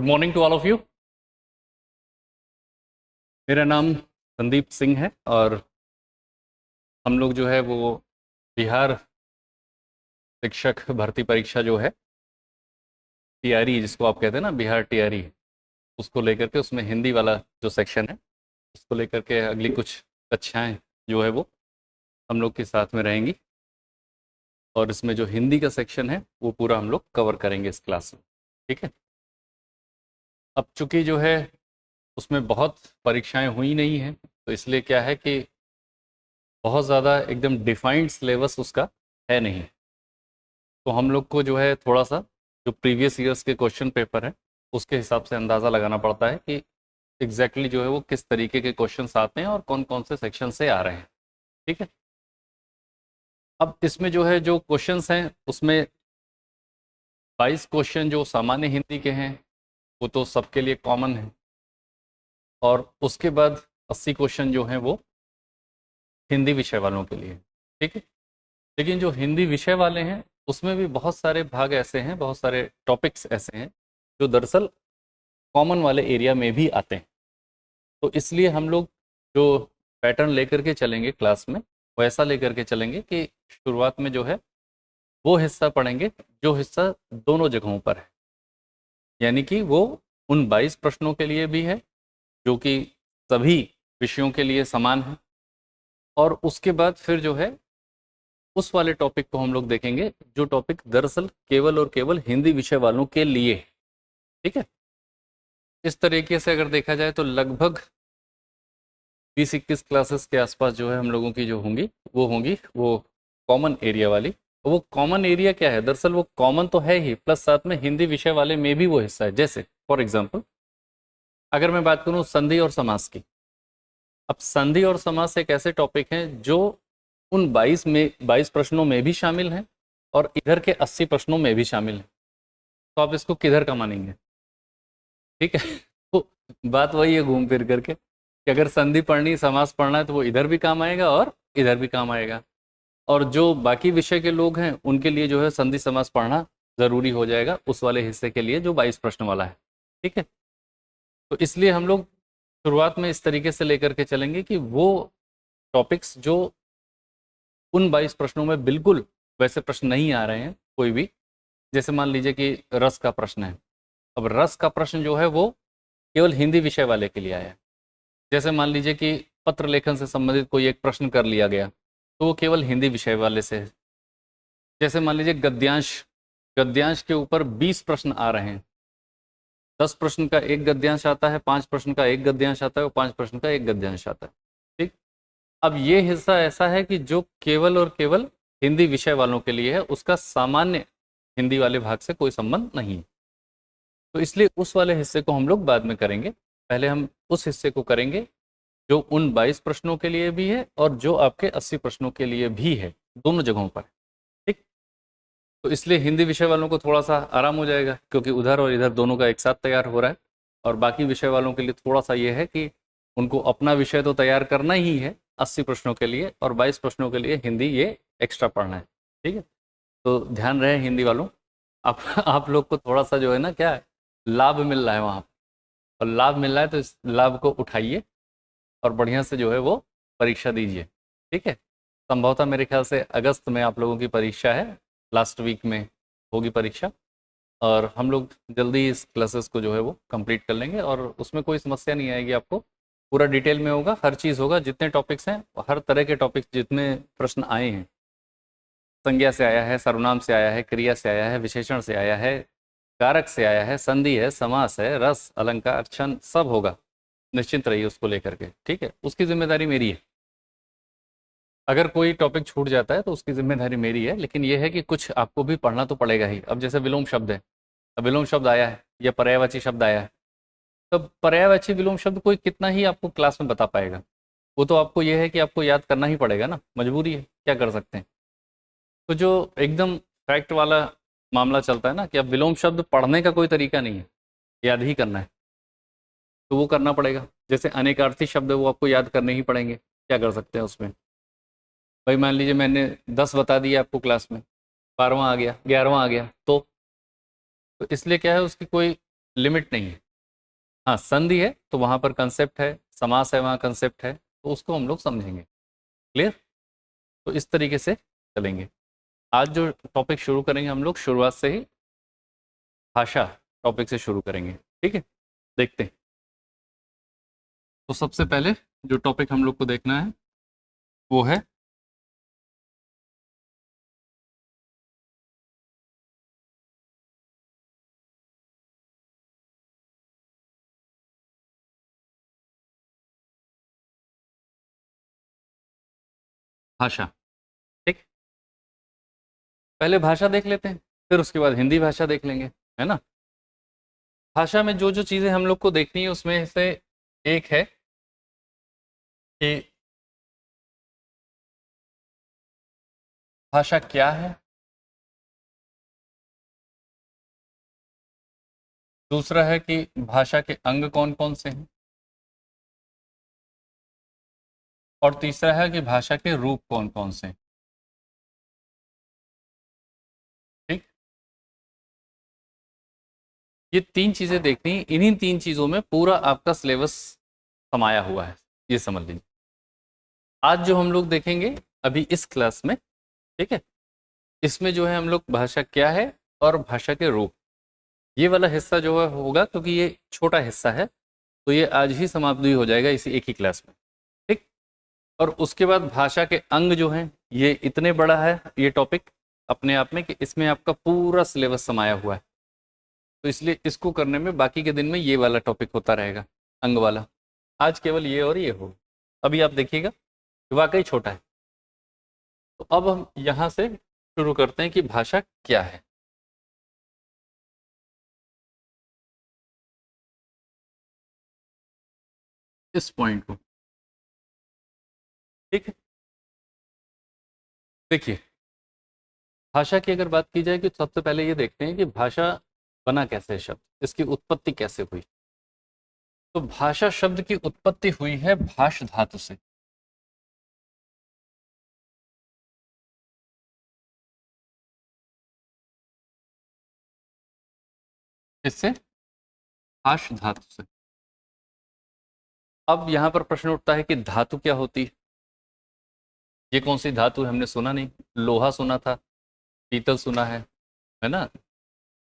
Morning to all of you. मेरा नाम संदीप सिंह है और हम लोग जो है वो बिहार शिक्षक भर्ती परीक्षा जो है टीआरई जिसको आप कहते हैं ना, बिहार टीआरई, उसको लेकर के उसमें हिंदी वाला जो सेक्शन है उसको लेकर के अगली कुछ कक्षाएं जो है वो हम लोग के साथ में रहेंगी और इसमें जो हिंदी का सेक्शन है वो पूरा हम लोग कवर करेंगे इस क्लास में। ठीक है। अब चूंकि जो है उसमें बहुत परीक्षाएं हुई नहीं हैं तो इसलिए क्या है कि बहुत ज़्यादा एकदम डिफाइंड सिलेबस उसका है नहीं। तो हम लोग को जो है थोड़ा सा जो प्रीवियस ईयर्स के क्वेश्चन पेपर है उसके हिसाब से अंदाज़ा लगाना पड़ता है कि एग्जैक्टली जो है वो किस तरीके के क्वेश्चंस आते हैं और कौन कौन से सेक्शन से आ रहे हैं। ठीक है। अब इसमें जो है जो क्वेश्चंस हैं उसमें 22 क्वेश्चन जो सामान्य हिंदी के हैं वो तो सबके लिए कॉमन है और उसके बाद 80 क्वेश्चन जो हैं वो हिंदी विषय वालों के लिए। ठीक है। लेकिन जो हिंदी विषय वाले हैं उसमें भी बहुत सारे भाग ऐसे हैं, बहुत सारे टॉपिक्स ऐसे हैं जो दरअसल कॉमन वाले एरिया में भी आते हैं। तो इसलिए हम लोग जो पैटर्न लेकर के चलेंगे क्लास में वो ऐसा लेकर के चलेंगे कि शुरुआत में जो है वो हिस्सा पढ़ेंगे जो हिस्सा दोनों जगहों पर है, यानी कि वो उन 22 प्रश्नों के लिए भी है जो कि सभी विषयों के लिए समान है, और उसके बाद फिर जो है उस वाले टॉपिक को हम लोग देखेंगे जो टॉपिक दरअसल केवल और केवल हिंदी विषय वालों के लिए है। ठीक है। इस तरीके से अगर देखा जाए तो लगभग 20-21 क्लासेस के आसपास जो है हम लोगों की जो होंगी वो कॉमन एरिया वाली। वो कॉमन एरिया क्या है, दरअसल वो कॉमन तो है ही, प्लस साथ में हिंदी विषय वाले में भी वो हिस्सा है। जैसे फॉर एग्जाम्पल अगर मैं बात करूं संधि और समास की, अब संधि और समास एक ऐसे टॉपिक हैं जो उन 22 प्रश्नों में भी शामिल हैं और इधर के 80 प्रश्नों में भी शामिल हैं। तो आप इसको किधर का मानेंगे? ठीक है। तो बात वही है घूम फिर करके कि अगर संधि पढ़नी, समास पढ़ना है तो वो इधर भी काम आएगा और इधर भी काम आएगा, और जो बाकी विषय के लोग हैं उनके लिए जो है संधि समास पढ़ना ज़रूरी हो जाएगा उस वाले हिस्से के लिए जो 22 प्रश्न वाला है। ठीक है। तो इसलिए हम लोग शुरुआत में इस तरीके से लेकर के चलेंगे कि वो टॉपिक्स जो उन 22 प्रश्नों में बिल्कुल वैसे प्रश्न नहीं आ रहे हैं कोई भी, जैसे मान लीजिए कि रस का प्रश्न है। अब रस का प्रश्न जो है वो केवल हिंदी विषय वाले के लिए आया है। जैसे मान लीजिए कि पत्र लेखन से संबंधित कोई एक प्रश्न कर लिया गया तो वो केवल हिंदी विषय वाले से है। जैसे मान लीजिए गद्यांश, गद्यांश के ऊपर 20 प्रश्न आ रहे हैं, 10 प्रश्न का एक गद्यांश आता है, 5 प्रश्न का एक गद्यांश आता है और 5 प्रश्न का एक गद्यांश आता है। ठीक। अब ये हिस्सा ऐसा है कि जो केवल और केवल हिंदी विषय वालों के लिए है, उसका सामान्य हिंदी वाले भाग से कोई संबंध नहीं है। तो इसलिए उस वाले हिस्से को हम लोग बाद में करेंगे। पहले हम उस हिस्से को करेंगे जो उन 22 प्रश्नों के लिए भी है और जो आपके 80 प्रश्नों के लिए भी है, दोनों जगहों पर। ठीक। तो इसलिए हिंदी विषय वालों को थोड़ा सा आराम हो जाएगा क्योंकि उधर और इधर दोनों का एक साथ तैयार हो रहा है, और बाकी विषय वालों के लिए थोड़ा सा ये है कि उनको अपना विषय तो तैयार करना ही है 80 प्रश्नों के लिए, और 22 प्रश्नों के लिए हिंदी ये एक्स्ट्रा पढ़ना है। ठीक है। तो ध्यान रहे हिंदी वालों, आप लोग को थोड़ा सा जो है ना क्या है, लाभ मिल रहा है वहाँ पर, और लाभ मिल रहा है तो इस लाभ को उठाइए और बढ़िया से जो है वो परीक्षा दीजिए। ठीक है। संभवतः मेरे ख्याल से अगस्त में आप लोगों की परीक्षा है, लास्ट वीक में होगी परीक्षा, और हम लोग जल्दी इस क्लासेस को जो है वो कंप्लीट कर लेंगे और उसमें कोई समस्या नहीं आएगी आपको। पूरा डिटेल में होगा, हर चीज़ होगा, जितने टॉपिक्स हैं हर तरह के टॉपिक्स, जितने प्रश्न आए हैं, संज्ञा से आया है, सर्वनाम से आया है, क्रिया से आया है, विशेषण से आया है, कारक से आया है, संधि है, समास है, रस, अलंकार, छंद, सब होगा। निश्चिंत रहिए उसको लेकर के। ठीक है। उसकी जिम्मेदारी मेरी है, अगर कोई टॉपिक छूट जाता है तो उसकी जिम्मेदारी मेरी है, लेकिन यह है कि कुछ आपको भी पढ़ना तो पड़ेगा ही। अब जैसे विलोम शब्द है, अब विलोम शब्द आया है या पर्यायवाची शब्द आया है, तब पर्यायवाची विलोम शब्द कोई कितना ही आपको क्लास में बता पाएगा, वो तो आपको यह है कि आपको याद करना ही पड़ेगा ना, मजबूरी है, क्या कर सकते हैं। तो जो एकदम फैक्ट वाला मामला चलता है ना कि अब विलोम शब्द पढ़ने का कोई तरीका नहीं है, याद ही करना है, तो वो करना पड़ेगा। जैसे अनेकार्थी शब्द है वो आपको याद करने ही पड़ेंगे, क्या कर सकते हैं उसमें। भाई मान लीजिए मैंने 10 बता दिए आपको क्लास में, 12वां आ गया, 11वां आ गया, तो इसलिए क्या है उसकी कोई लिमिट नहीं है। हाँ, संधि है तो वहाँ पर कंसेप्ट है, समास है वहाँ कंसेप्ट है, तो उसको हम लोग समझेंगे। क्लियर? तो इस तरीके से चलेंगे। आज जो टॉपिक शुरू करेंगे हम लोग, शुरुआत से ही भाषा टॉपिक से शुरू करेंगे। ठीक है, देखते हैं। तो सबसे पहले जो टॉपिक हम लोग को देखना है वो है भाषा। ठीक, पहले भाषा देख लेते हैं, फिर उसके बाद हिंदी भाषा देख लेंगे, है ना। भाषा में जो जो चीज़ें हम लोग को देखनी है उसमें से एक है कि भाषा क्या है, दूसरा है कि भाषा के अंग कौन कौन से हैं, और तीसरा है कि भाषा के रूप कौन कौन से हैं। ठीक, ये तीन चीज़ें देखनी है। इन्हीं तीन चीज़ों में पूरा आपका सिलेबस समाया हुआ है, ये समझ लीजिए। आज जो हम लोग देखेंगे अभी इस क्लास में, ठीक है, इसमें जो है हम लोग भाषा क्या है और भाषा के रूप, ये वाला हिस्सा जो है होगा, क्योंकि ये छोटा हिस्सा है तो ये आज ही समाप्त हो जाएगा इसी एक ही क्लास में। ठीक, और उसके बाद भाषा के अंग जो हैं, ये इतने बड़ा है ये टॉपिक अपने आप में कि इसमें आपका पूरा सिलेबस समाया हुआ है, तो इसलिए इसको करने में बाकी के दिन में ये वाला टॉपिक होता रहेगा, अंग वाला। आज केवल ये और ये हो। अभी आप देखिएगा वाकई छोटा है। तो अब हम यहाँ से शुरू करते हैं कि भाषा क्या है। इस पॉइंट को, ठीक है, देखिए, भाषा की अगर बात की जाए कि सबसे पहले ये देखते हैं कि भाषा बना कैसे है, शब्द इसकी उत्पत्ति कैसे हुई। तो भाषा शब्द की उत्पत्ति हुई है भाष धातु से। इससे भाष धातु से। अब यहां पर प्रश्न उठता है कि धातु क्या होती है, ये कौन सी धातु है, हमने सुना नहीं। लोहा सुना था, पीतल सुना है ना,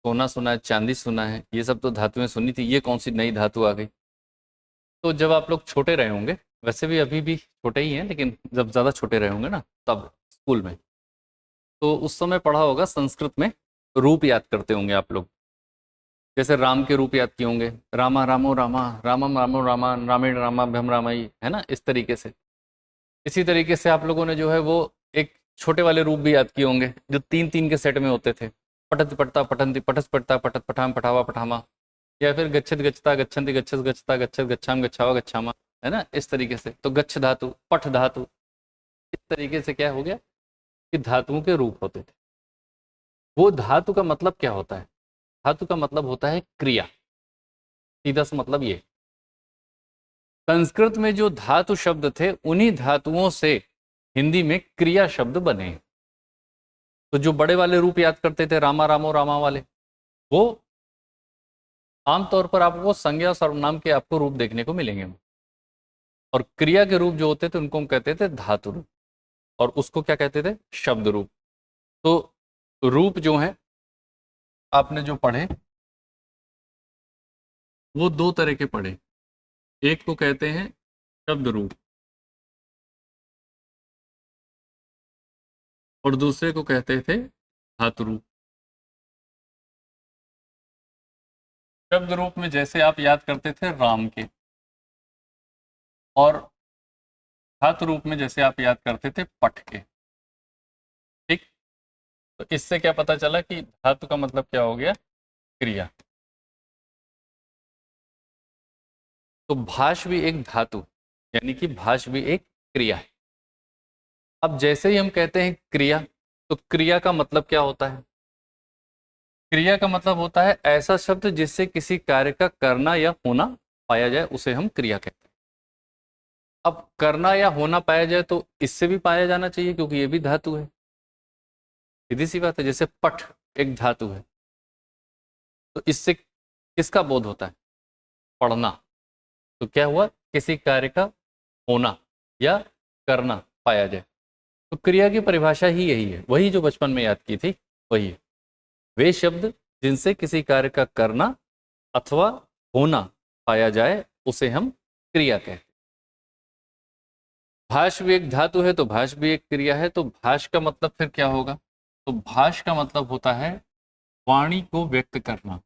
सोना सुना है, चांदी सुना है, ये सब तो धातुएं सुनी थी, ये कौन सी नई धातु आ गई। तो जब आप लोग छोटे रहे होंगे, वैसे भी अभी भी छोटे ही हैं, लेकिन जब ज़्यादा छोटे रहे होंगे ना, तब स्कूल में, तो उस समय पढ़ा होगा संस्कृत में, रूप याद करते होंगे आप लोग। जैसे राम के रूप याद किए होंगे, रामा रामो रामा, रामम रामो रामा, रामेण रामाभ्यम रामाई, है ना, इस तरीके से। इसी तरीके से आप लोगों ने जो है वो एक छोटे वाले रूप भी याद किए होंगे जो तीन तीन के सेट में होते थे। पठत पढ़ता पठंती पठस पढ़ता पठत पठाम पठावा पठामा, या फिर गच्छत गच्छता गच्छन्ति गच्छस गच्छता गच्छत गच्छाम गच्छावा गच्छामा, है ना, इस तरीके से। तो गच्छ धातु, पठ धातु, इस तरीके से क्या हो गया कि धातुओं के रूप होते थे। वो धातु का मतलब क्या होता है, धातु का मतलब होता है क्रिया, सीधा सा मतलब ये। संस्कृत में जो धातु शब्द थे उन्हीं धातुओं से हिंदी में क्रिया शब्द बने। तो जो बड़े वाले रूप याद करते थे, रामा रामो रामा वाले, वो आमतौर पर आपको संज्ञा सर्वनाम के आपको रूप देखने को मिलेंगे। और क्रिया के रूप जो होते थे उनको हम कहते थे धातु रूप, और उसको क्या कहते थे, शब्द रूप। तो रूप जो है आपने जो पढ़े वो दो तरह के पढ़े। एक को कहते हैं शब्द रूप और दूसरे को कहते थे धातु रूप। शब्द रूप में जैसे आप याद करते थे राम के, और धातु रूप में जैसे आप याद करते थे पठ के। ठीक, तो इससे क्या पता चला कि धातु का मतलब क्या हो गया, क्रिया। तो भाष भी एक धातु, यानी कि भाष भी एक क्रिया है। अब जैसे ही हम कहते हैं क्रिया, तो क्रिया का मतलब क्या होता है, क्रिया का मतलब होता है ऐसा शब्द जिससे किसी कार्य का करना या होना पाया जाए, उसे हम क्रिया कहते हैं। अब करना या होना पाया जाए तो इससे भी पाया जाना चाहिए, क्योंकि ये भी धातु है, सीधी सी बात है। जैसे पठ एक धातु है, तो इससे किसका बोध होता है? पढ़ना। तो क्या हुआ? किसी कार्य का होना या करना पाया जाए। तो क्रिया की परिभाषा ही यही है, वही जो बचपन में याद की थी वही है। वे शब्द जिनसे किसी कार्य का करना अथवा होना पाया जाए उसे हम क्रिया कहते हैं। भाष भी एक धातु है तो भाष भी एक क्रिया है। तो भाष का मतलब फिर क्या होगा? तो भाष का मतलब होता है वाणी को व्यक्त करना।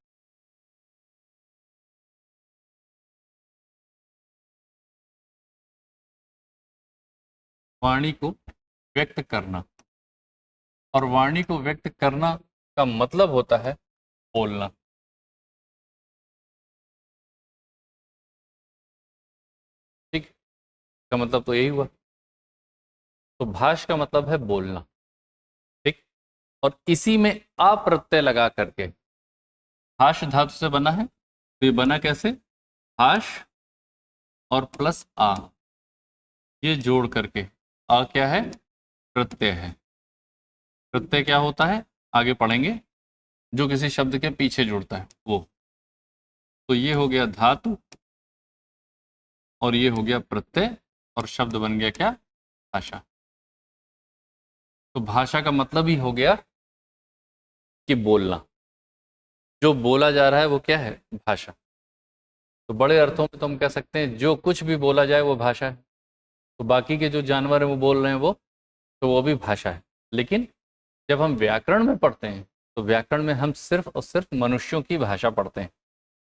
वाणी को व्यक्त करना, और वाणी को व्यक्त करना का मतलब होता है बोलना। ठीक, का मतलब तो यही हुआ। तो भाष का मतलब है बोलना। ठीक, और इसी में आ प्रत्यय लगा करके, भाष धातु से बना है तो ये बना कैसे? भाष और प्लस आ, ये जोड़ करके, आ क्या है? प्रत्यय है। प्रत्यय क्या होता है आगे पढ़ेंगे, जो किसी शब्द के पीछे जुड़ता है वो। तो ये हो गया धातु और ये हो गया प्रत्यय, और शब्द बन गया क्या? भाषा। तो भाषा का मतलब ही हो गया कि बोलना। जो बोला जा रहा है वो क्या है? भाषा। तो बड़े अर्थों में तो हम कह सकते हैं जो कुछ भी बोला जाए वो भाषा है। तो बाकी के जो जानवर हैं वो बोल रहे हैं वो भी भाषा है। लेकिन जब हम व्याकरण में पढ़ते हैं तो व्याकरण में हम सिर्फ और सिर्फ मनुष्यों की भाषा पढ़ते हैं।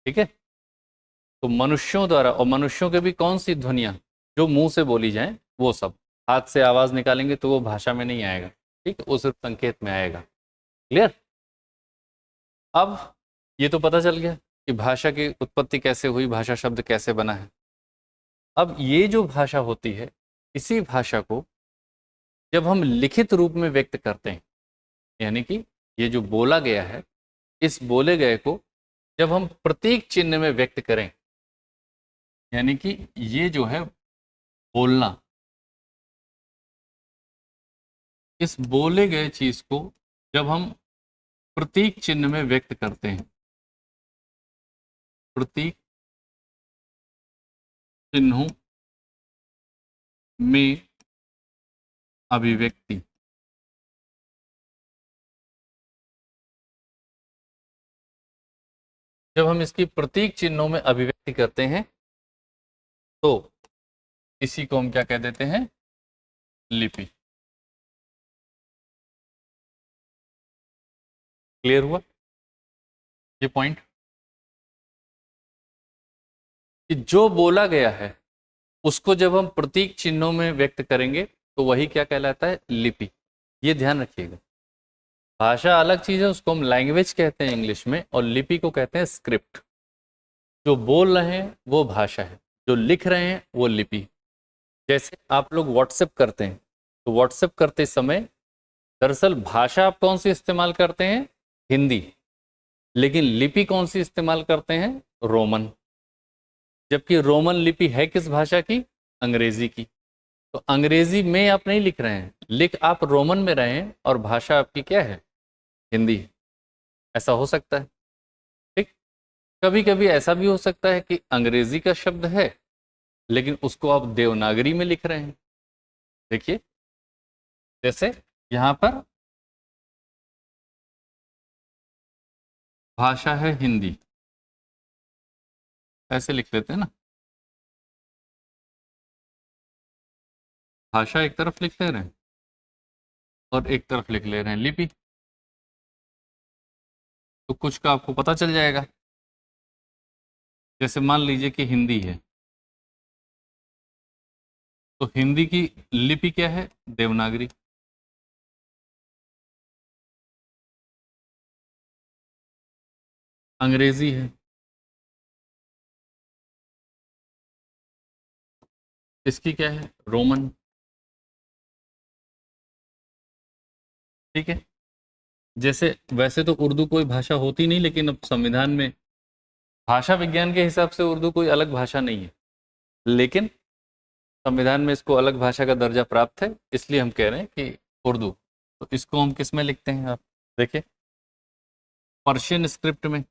ठीक है, तो मनुष्यों द्वारा, और मनुष्यों के भी कौन सी ध्वनियाँ जो मुंह से बोली जाएं वो सब, हाथ से आवाज निकालेंगे तो वो भाषा में नहीं आएगा। ठीक है, वो सिर्फ संकेत में आएगा। क्लियर? अब ये तो पता चल गया कि भाषा की उत्पत्ति कैसे हुई, भाषा शब्द कैसे बना है। अब ये जो भाषा होती है, इसी भाषा को जब हम लिखित रूप में व्यक्त करते हैं, यानी कि ये जो बोला गया है, इस बोले गए को जब हम प्रतीक चिन्ह में व्यक्त करें, यानी कि ये जो है बोलना, इस बोले गए चीज को जब हम प्रतीक चिन्ह में व्यक्त करते हैं, प्रतीक चिन्हों में अभिव्यक्ति, जब हम इसकी प्रतीक चिन्हों में अभिव्यक्ति करते हैं तो इसी को हम क्या कह देते हैं? लिपि। क्लियर हुआ ये पॉइंट? कि जो बोला गया है उसको जब हम प्रतीक चिन्हों में व्यक्त करेंगे तो वही क्या कहलाता है? लिपि। ये ध्यान रखिएगा। भाषा अलग चीज है, उसको हम लैंग्वेज कहते हैं इंग्लिश में, और लिपि को कहते हैं स्क्रिप्ट। जो बोल रहे हैं वो भाषा है, जो लिख रहे हैं वो लिपि। जैसे आप लोग व्हाट्सएप करते हैं तो व्हाट्सएप करते समय दरअसल भाषा आप कौन सी इस्तेमाल करते हैं? हिंदी। लेकिन लिपि कौन सी इस्तेमाल करते हैं? रोमन। जबकि रोमन लिपि है किस भाषा की? अंग्रेजी की। तो अंग्रेजी में आप नहीं लिख रहे हैं, लिख आप रोमन में रहे हैं, और भाषा आपकी क्या है? हिंदी। ऐसा हो सकता है। ठीक, कभी कभी ऐसा भी हो सकता है कि अंग्रेजी का शब्द है लेकिन उसको आप देवनागरी में लिख रहे हैं। देखिए, जैसे यहां पर भाषा है हिंदी, ऐसे लिख लेते हैं ना। भाषा एक तरफ लिख ले रहे हैं और एक तरफ लिख ले रहे हैं लिपि। तो कुछ का आपको पता चल जाएगा। जैसे मान लीजिए कि हिंदी है, तो हिंदी की लिपि क्या है? देवनागरी। अंग्रेजी है, इसकी क्या है? रोमन। ठीक है, जैसे वैसे तो उर्दू कोई भाषा होती नहीं, लेकिन अब संविधान में भाषा विज्ञान के हिसाब से उर्दू कोई अलग भाषा नहीं है, लेकिन संविधान में इसको अलग भाषा का दर्जा प्राप्त है, इसलिए हम कह रहे हैं कि उर्दू। तो इसको हम किस में लिखते हैं? आप देखिए, पर्शियन स्क्रिप्ट में।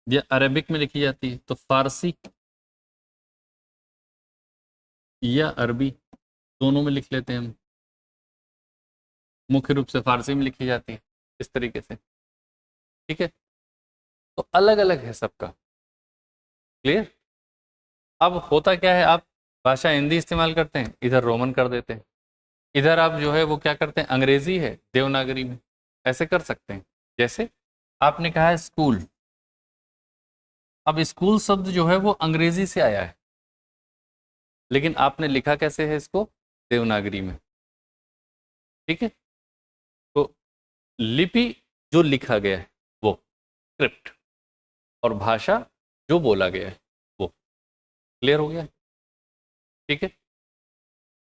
या अरेबिक में लिखी जाती है, तो फारसी या अरबी दोनों में लिख लेते हैं हम। मुख्य रूप से फारसी में लिखी जाती है इस तरीके से, ठीक है। तो अलग अलग है सबका, क्लियर। अब होता क्या है, आप भाषा हिंदी इस्तेमाल करते हैं, इधर रोमन कर देते हैं, इधर आप जो है वो क्या करते हैं, अंग्रेजी है देवनागरी में, ऐसे कर सकते हैं। जैसे आपने कहा है स्कूल, अब स्कूल शब्द जो है वो अंग्रेजी से आया है, लेकिन आपने लिखा कैसे है इसको, देवनागरी में, ठीक है। तो लिपि जो लिखा गया है वो स्क्रिप्ट, और भाषा जो बोला गया है वो, क्लियर हो गया, ठीक है।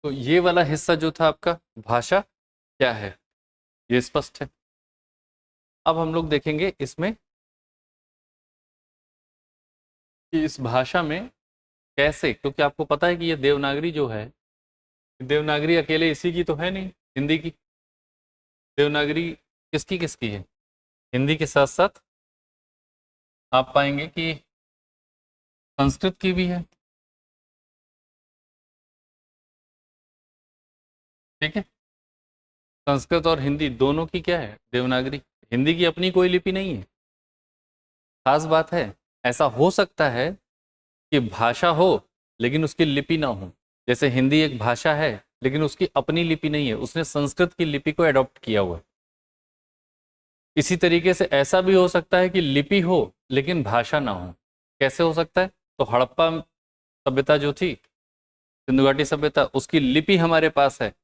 तो ये वाला हिस्सा जो था आपका भाषा क्या है, ये स्पष्ट है। अब हम लोग देखेंगे इसमें कि इस भाषा में कैसे, क्योंकि आपको पता है कि ये देवनागरी जो है, देवनागरी अकेले इसी की तो है नहीं, हिंदी की। देवनागरी किसकी किसकी है, हिंदी के साथ साथ आप पाएंगे कि संस्कृत की भी है, ठीक है। संस्कृत और हिंदी दोनों की क्या है, देवनागरी। हिंदी की अपनी कोई लिपि नहीं है, खास बात है। ऐसा हो सकता है कि भाषा हो लेकिन उसकी लिपि ना हो, जैसे हिंदी एक भाषा है लेकिन उसकी अपनी लिपि नहीं है, उसने संस्कृत की लिपि को अडॉप्ट किया हुआ है। इसी तरीके से ऐसा भी हो सकता है कि लिपि हो लेकिन भाषा ना हो। कैसे हो सकता है, तो हड़प्पा सभ्यता जो थी, सिंधु घाटी सभ्यता, उसकी लिपि हमारे पास है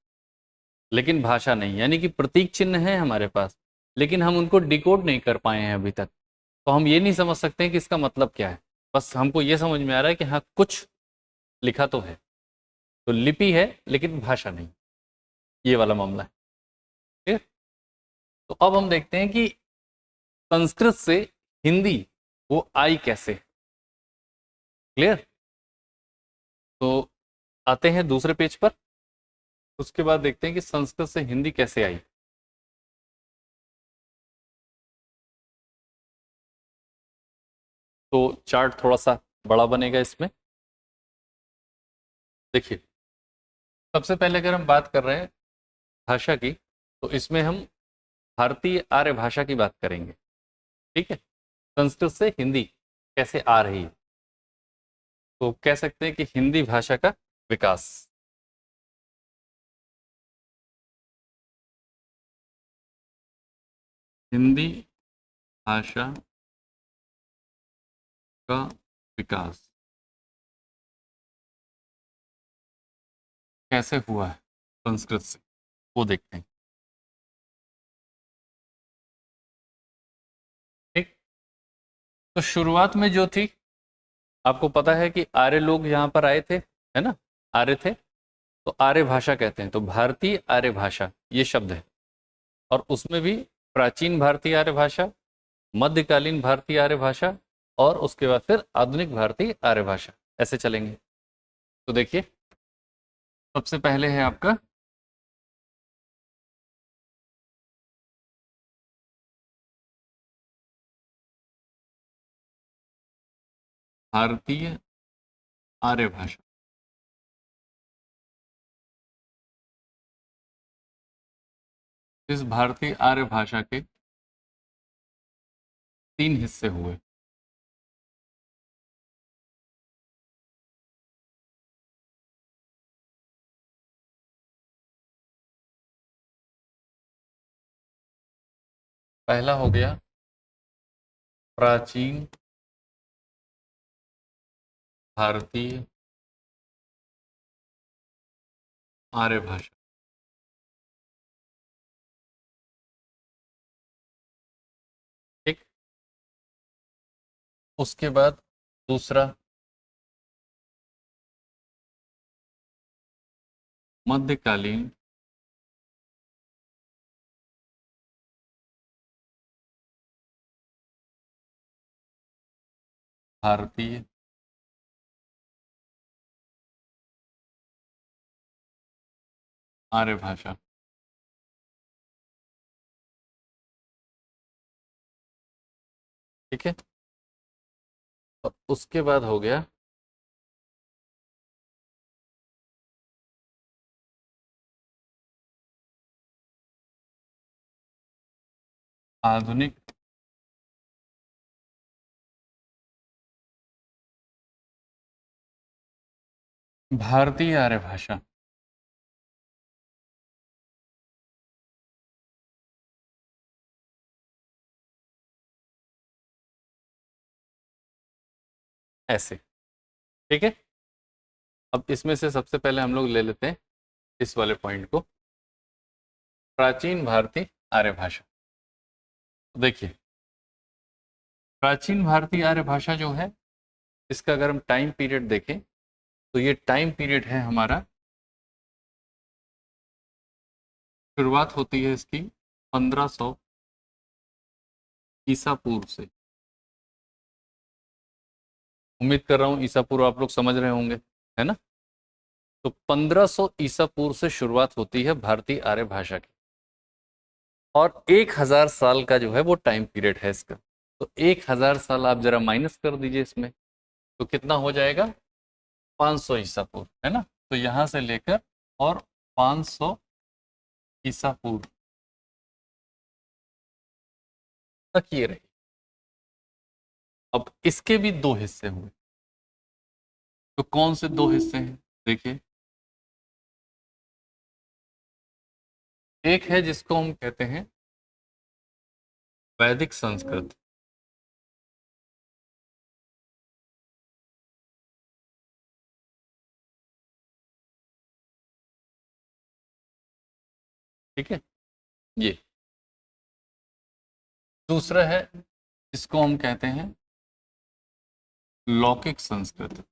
लेकिन भाषा नहीं, यानी कि प्रतीक चिन्ह है हमारे पास, लेकिन हम उनको डिकोड नहीं कर पाए हैं अभी तक। तो हम ये नहीं समझ सकते हैं कि इसका मतलब क्या है, बस हमको ये समझ में आ रहा है कि हाँ कुछ लिखा तो है। तो लिपि है लेकिन भाषा नहीं, ये वाला मामला है, ठीक है। तो अब हम देखते हैं कि संस्कृत से हिंदी वो आई कैसे, क्लियर। तो आते हैं दूसरे पेज पर, उसके बाद देखते हैं कि संस्कृत से हिंदी कैसे आई। तो चार्ट थोड़ा सा बड़ा बनेगा इसमें, देखिए। सबसे पहले अगर हम बात कर रहे हैं भाषा की, तो इसमें हम भारतीय आर्य भाषा की बात करेंगे, ठीक है। संस्कृत से हिंदी कैसे आ रही है, तो कह सकते हैं कि हिंदी भाषा का विकास। हिंदी भाषा का विकास कैसे हुआ है संस्कृत से, वो देखते हैं, ठीक। तो शुरुआत में जो थी, आपको पता है कि आर्य लोग यहाँ पर आए थे, है ना, आर्य थे, तो आर्य भाषा कहते हैं। तो भारतीय आर्य भाषा ये शब्द है, और उसमें भी प्राचीन भारतीय आर्य भाषा, मध्यकालीन भारतीय आर्य भाषा, और उसके बाद फिर आधुनिक भारतीय आर्य भाषा, ऐसे चलेंगे। तो देखिए, सबसे पहले है आपका भारतीय आर्य भाषा। इस भारतीय आर्य भाषा के तीन हिस्से हुए। पहला हो गया प्राचीन भारतीय आर्य भाषा, ठीक। उसके बाद दूसरा मध्यकालीन भारतीय आर्य भाषा, ठीक है। और उसके बाद हो गया आधुनिक भारतीय आर्य भाषा। ऐसे, ठीक है। अब इसमें से सबसे पहले हम लोग ले लेते हैं इस वाले पॉइंट को, प्राचीन भारतीय आर्य भाषा। तो देखिए, प्राचीन भारतीय आर्य भाषा जो है, इसका अगर हम टाइम पीरियड देखें तो ये टाइम पीरियड है हमारा, शुरुआत होती है इसकी 1500 ईसा पूर्व से। उम्मीद कर रहा हूँ ईसा पूर्व आप लोग समझ रहे होंगे, है ना। तो 1500 ईसा पूर्व से शुरुआत होती है भारतीय आर्य भाषा की, और 1000 साल का जो है वो टाइम पीरियड है इसका। तो 1000 साल आप जरा माइनस कर दीजिए इसमें, तो कितना हो जाएगा, 500 ईसा पूर्व, है ना। तो यहां से लेकर और 500 ईसा पूर्व तक ये रही। अब इसके भी दो हिस्से हुए, तो कौन से दो हिस्से हैं, देखिए। एक है जिसको हम कहते हैं वैदिक संस्कृत, ठीक है ये। दूसरा है जिसको हम कहते हैं लौकिक संस्कृत।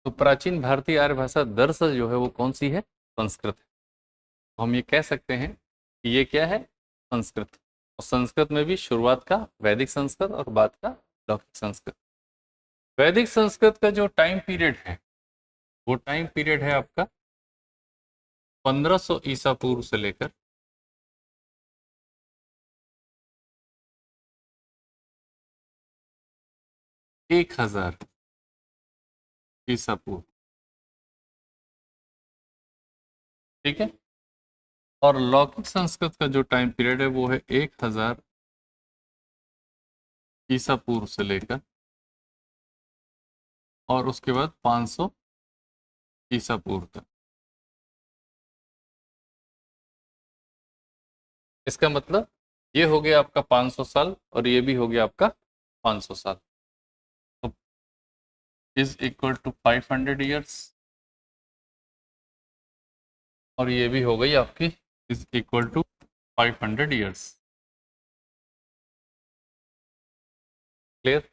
तो प्राचीन भारतीय आर्य भाषा दरअसल जो है वो कौन सी है, संस्कृत है। तो हम ये कह सकते हैं कि ये क्या है, संस्कृत। और संस्कृत में भी शुरुआत का वैदिक संस्कृत और बाद का लौकिक संस्कृत। वैदिक संस्कृत का जो टाइम पीरियड है वो टाइम पीरियड है आपका 1500 ईसा पूर्व से लेकर 1000 ईसा पूर्व, ठीक है। और लौकिक संस्कृत का जो टाइम पीरियड है वो है 1000 ईसा पूर्व से लेकर और उसके बाद 500 ईसा पूर्व तक। इसका मतलब ये हो गया आपका 500 साल और ये भी हो गया आपका 500 साल। तो इज इक्वल टू 500 ईयर्स, और ये भी हो गई आपकी is equal to 500 years. Clear.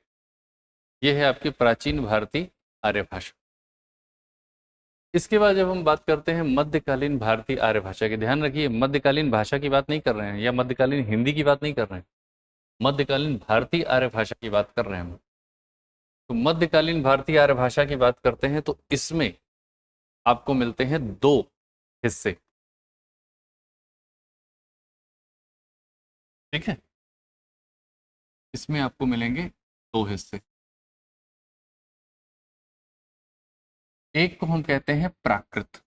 ये है आपकी प्राचीन भारतीय आर्य भाषा। इसके बाद जब हम बात करते हैं मध्यकालीन भारतीय आर्य भाषा की, ध्यान रखिए मध्यकालीन भाषा की बात नहीं कर रहे हैं या मध्यकालीन हिंदी की बात नहीं कर रहे हैं, मध्यकालीन भारतीय आर्य भाषा की बात कर रहे हैं हम। तो मध्यकालीन भारतीय आर्य भाषा की बात करते हैं तो इसमें आपको मिलते हैं दो हिस्से, ठीक है। इसमें आपको मिलेंगे दो हिस्से। एक को हम कहते हैं प्राकृत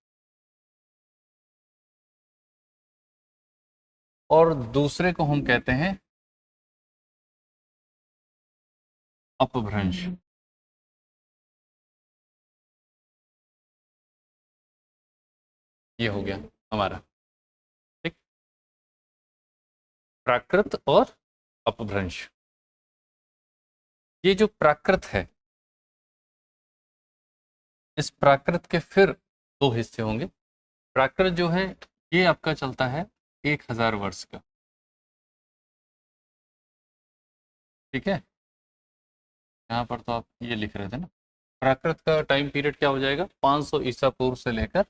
और दूसरे को हम कहते हैं अपभ्रंश। ये हो गया हमारा, ठीक। प्राकृत और अपभ्रंश। ये जो प्राकृत है, इस प्राकृत के फिर दो हिस्से होंगे। प्राकृत जो है ये आपका चलता है 1000 वर्ष का, ठीक है। यहाँ पर तो आप ये लिख रहे थे ना, प्राकृत का टाइम पीरियड क्या हो जाएगा, 500 ईसा पूर्व से लेकर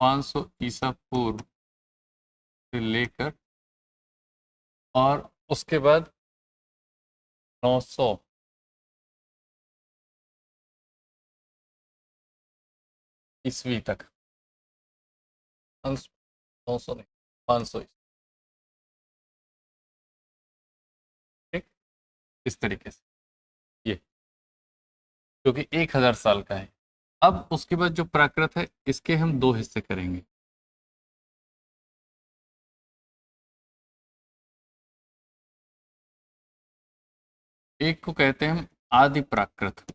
500 ईसा पूर्व से लेकर और उसके बाद 900 ईस्वी तक, 900 नहीं, 500 ईस्वी, ठीक, इस तरीके से ये, क्योंकि 1000 साल का है। अब उसके बाद जो प्राकृत है इसके हम दो हिस्से करेंगे। एक को कहते हैं हम आदि प्राकृत,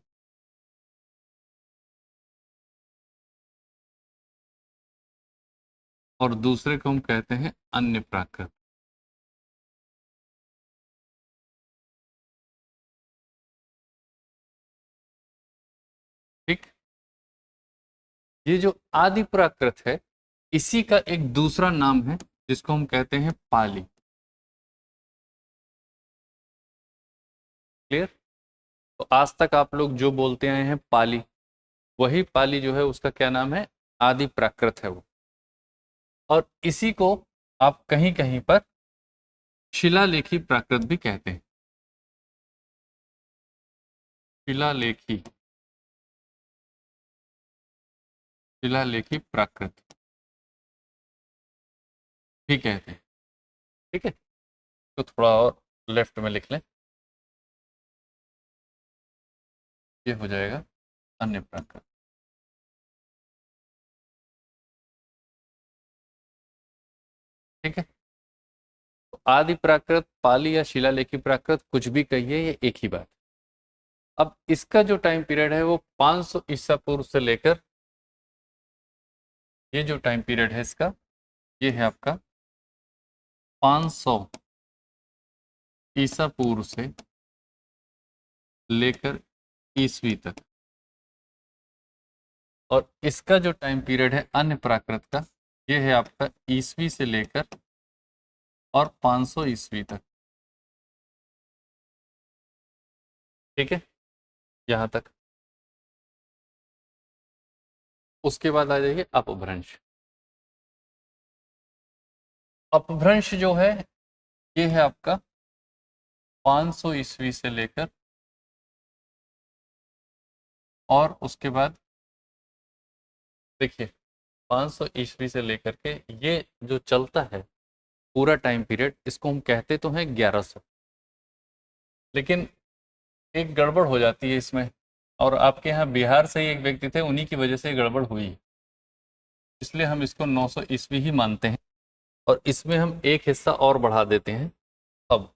और दूसरे को हम कहते हैं अन्य प्राकृत। ठीक, ये जो आदि प्राकृत है इसी का एक दूसरा नाम है जिसको हम कहते हैं पाली। क्लियर? तो आज तक आप लोग जो बोलते आए हैं पाली, वही पाली जो है उसका क्या नाम है? आदि प्राकृत है वो। और इसी को आप कहीं कहीं पर शिलालेखी प्राकृत भी कहते हैं। शिलालेखी, शिलालेखी प्राकृत भी कहते हैं। ठीक है, तो थोड़ा और लेफ्ट में लिख लें, ये हो जाएगा अन्य प्राकृत। ठीक है, तो आदि प्राकृत, पाली या शिलालेखी प्राकृत, कुछ भी कहिए ये एक ही बात। अब इसका जो टाइम पीरियड है वो 500 ईसा पूर्व से लेकर, ये जो टाइम पीरियड है इसका, ये है आपका 500 ईसा पूर्व से लेकर ईस्वी तक। और इसका जो टाइम पीरियड है अन्य प्राकृत का, ये है आपका ईस्वी से लेकर और 500 ईस्वी तक। ठीक है, यहां तक। उसके बाद आ जाइए अपभ्रंश। अपभ्रंश जो है ये है आपका 500 ईस्वी से लेकर, और उसके बाद देखिए 500 ईस्वी से लेकर के ये जो चलता है पूरा टाइम पीरियड, इसको हम कहते तो हैं 1100। लेकिन एक गड़बड़ हो जाती है इसमें, और आपके यहाँ बिहार से ही एक व्यक्ति थे, उन्हीं की वजह से गड़बड़ हुई, इसलिए हम इसको 900 ईस्वी ही मानते हैं। और इसमें हम एक हिस्सा और बढ़ा देते हैं अब,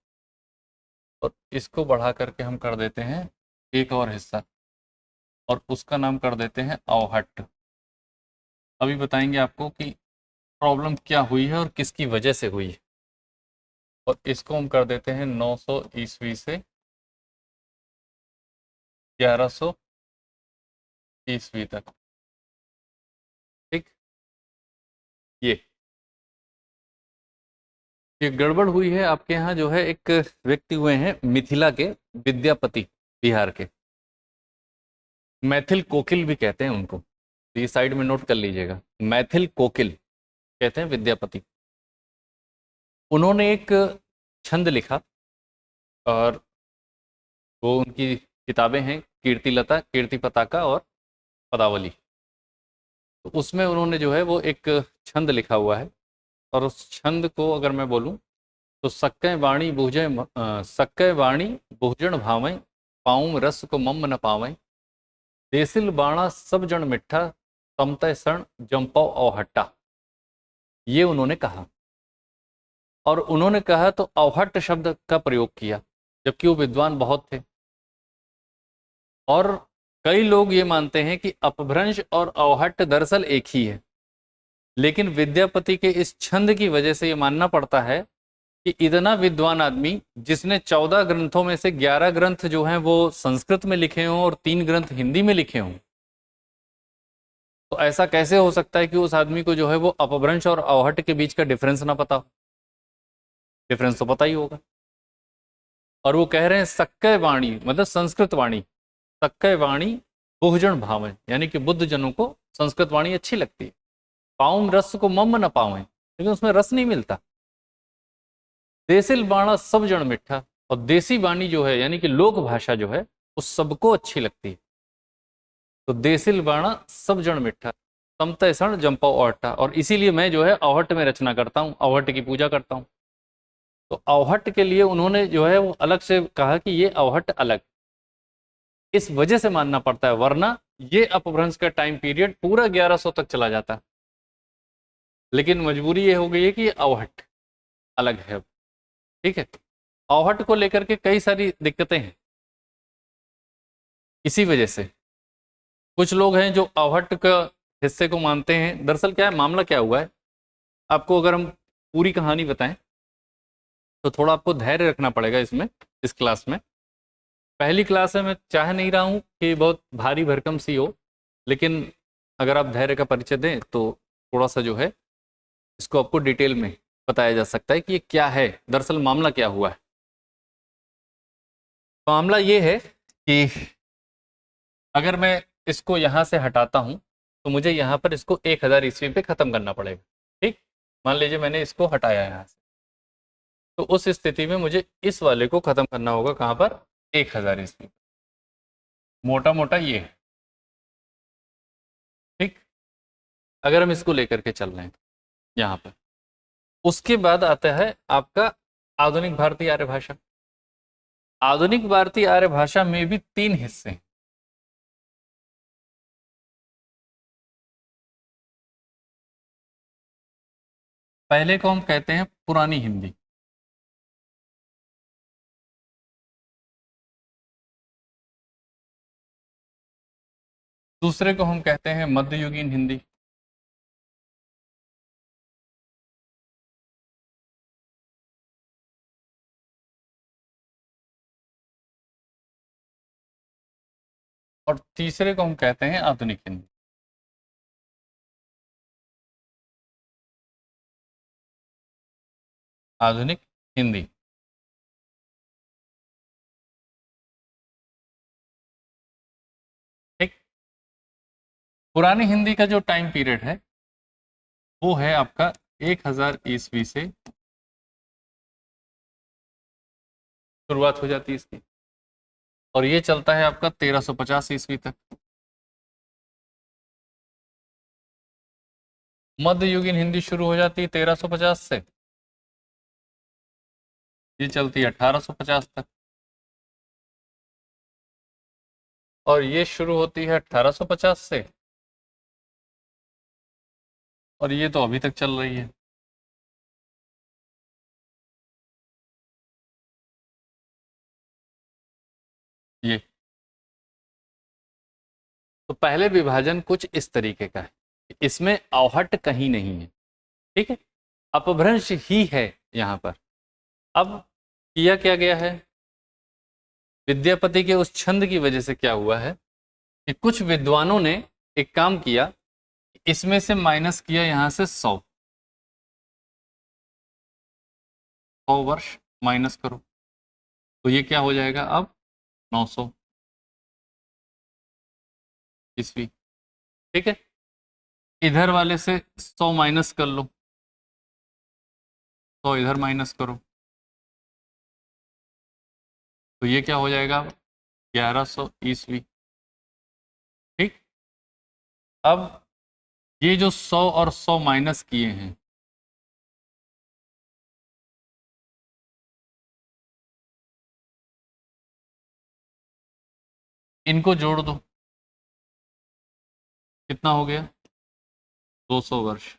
और इसको बढ़ा करके हम कर देते हैं एक और हिस्सा, और उसका नाम कर देते हैं अवहट्ट। अभी बताएंगे आपको कि प्रॉब्लम क्या हुई है और किसकी वजह से हुई है। और इसको हम कर देते हैं 900 ईस्वी से 1100 ईस्वी तक। ठीक, ये गड़बड़ हुई है आपके यहाँ। जो है एक व्यक्ति हुए हैं मिथिला के, विद्यापति, बिहार के, मैथिल कोकिल भी कहते हैं उनको, तो ये साइड में नोट कर लीजिएगा, मैथिल कोकिल कहते हैं विद्यापति। उन्होंने एक छंद लिखा, और वो उनकी किताबें हैं कीर्तिलता, कीर्ति पताका और पदावली। तो उसमें उन्होंने जो है वो एक छंद लिखा हुआ है, और उस छंद को अगर मैं बोलूं तो सक्कै वाणी बुझे, सक्कै वाणी बुझण भावै, पाऊं रस को मम न पावै, देसिल बाणा सब जन मिठा, तमतय सण जंपौ अवहट्टा। ये उन्होंने कहा, और उन्होंने कहा तो अवहट्ट शब्द का प्रयोग किया, जबकि वो विद्वान बहुत थे। और कई लोग ये मानते हैं कि अपभ्रंश और अवहट्ट दरअसल एक ही है, लेकिन विद्यापति के इस छंद की वजह से ये मानना पड़ता है कि इतना विद्वान आदमी, जिसने 14 ग्रंथों में से 11 ग्रंथ जो हैं वो संस्कृत में लिखे हों और 3 ग्रंथ हिंदी में लिखे हों, तो ऐसा कैसे हो सकता है कि उस आदमी को जो है वो अपभ्रंश और अवहट्ट के बीच का डिफरेंस ना पता हो? डिफरेंस तो पता ही होगा। और वो कह रहे हैं सक्कै वाणी, मतलब संस्कृत वाणी, सक्कै वाणी बहुजन भावें, यानी कि बुद्ध जनों को संस्कृत वाणी अच्छी लगती है। पाऊं रस को मम न पावें, लेकिन उसमें रस नहीं मिलता। देसिल बाणा सब जन मिठा, और देसी वाणी जो है यानी कि लोक भाषा जो है उस सबको अच्छी लगती है। तो देसिल बाणा सब जन मिठा, समतैसण जंपौ अवहट्टा, और इसीलिए मैं जो है अवहट्ट में रचना करता हूँ, अवहट्ट की पूजा करता हूँ। तो अवहट्ट के लिए उन्होंने जो है वो अलग से कहा कि ये अवहट्ट अलग, इस वजह से मानना पड़ता है, वरना ये अपभ्रंश का टाइम पीरियड पूरा 1100 तक चला जाता है। लेकिन मजबूरी ये हो गई है कि अवहट्ट अलग है अब। ठीक है, अवहट्ट को लेकर के कई सारी दिक्कतें हैं। इसी वजह से कुछ लोग हैं जो अवहट्ट का हिस्से को मानते हैं। दरअसल क्या है, मामला क्या हुआ है, आपको अगर हम पूरी कहानी बताएं तो थोड़ा आपको धैर्य रखना पड़ेगा इसमें, इस क्लास में। पहली क्लास है, मैं चाह नहीं रहा हूं कि बहुत भारी भरकम सी हो, लेकिन अगर आप धैर्य का परिचय दें तो थोड़ा सा जो है इसको आपको डिटेल में बताया जा सकता है कि ये क्या है, दरअसल मामला क्या हुआ है। मामला ये है कि अगर मैं इसको यहाँ से हटाता हूँ तो मुझे यहाँ पर इसको 1000 ईस्वी पे ख़त्म करना पड़ेगा। ठीक, मान लीजिए मैंने इसको हटाया यहाँ से, तो उस स्थिति में मुझे इस वाले को ख़त्म करना होगा कहाँ पर, 1000 ईस्वी। मोटा मोटा ये है। ठीक, अगर हम इसको लेकर के चल रहे हैं यहाँ पर, उसके बाद आता है आपका आधुनिक भारतीय आर्य भाषा। आधुनिक भारतीय आर्य भाषा में भी 3 हिस्से हैं। पहले को हम कहते हैं पुरानी हिंदी, दूसरे को हम कहते हैं मध्ययुगीन हिंदी, और तीसरे को हम कहते हैं आधुनिक हिंदी। आधुनिक हिंदी। ठीक, पुरानी हिंदी का जो टाइम पीरियड है वो है आपका 1000 ईस्वी से शुरुआत हो जाती है इसकी, और ये चलता है आपका 1350 ईस्वी तक। मध्ययुगीन हिंदी शुरू हो जाती है 1350 से, ये चलती है 1850 तक, और ये शुरू होती है 1850 से, और ये तो अभी तक चल रही है। ये तो पहले विभाजन कुछ इस तरीके का है, इसमें अवहट्ट कहीं नहीं है। ठीक है, अपभ्रंश ही है यहाँ पर। अब किया क्या गया है, विद्यापति के उस छंद की वजह से क्या हुआ है कि कुछ विद्वानों ने एक काम किया, इसमें से माइनस किया यहां से 100 वर्ष माइनस करो, तो ये क्या हो जाएगा अब 900 ईस्वी। ठीक है, इधर वाले से 100 माइनस कर लो, 100 इधर माइनस करो, तो ये क्या हो जाएगा 1100 ईस्वी। ठीक, अब ये जो 100 और 100 माइनस किए हैं, इनको जोड़ दो, कितना हो गया 200 वर्ष,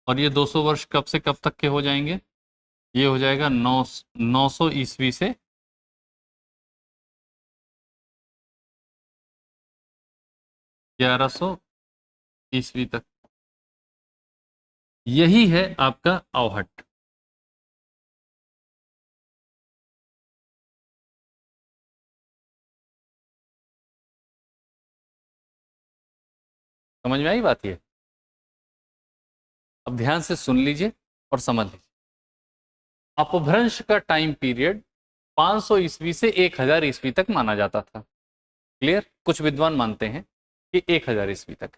और ये 200 वर्ष कब से कब तक के हो जाएंगे, ये हो जाएगा 900 ईस्वी से 1100 ईस्वी तक। यही है आपका अवहट्ट। समझ में आई बात ये? अब ध्यान से सुन लीजिए और समझ लीजिए। अपभ्रंश का टाइम पीरियड 500 ईस्वी से 1000 ईस्वी तक माना जाता था। क्लियर? कुछ विद्वान मानते हैं कि 1000 ईस्वी तक,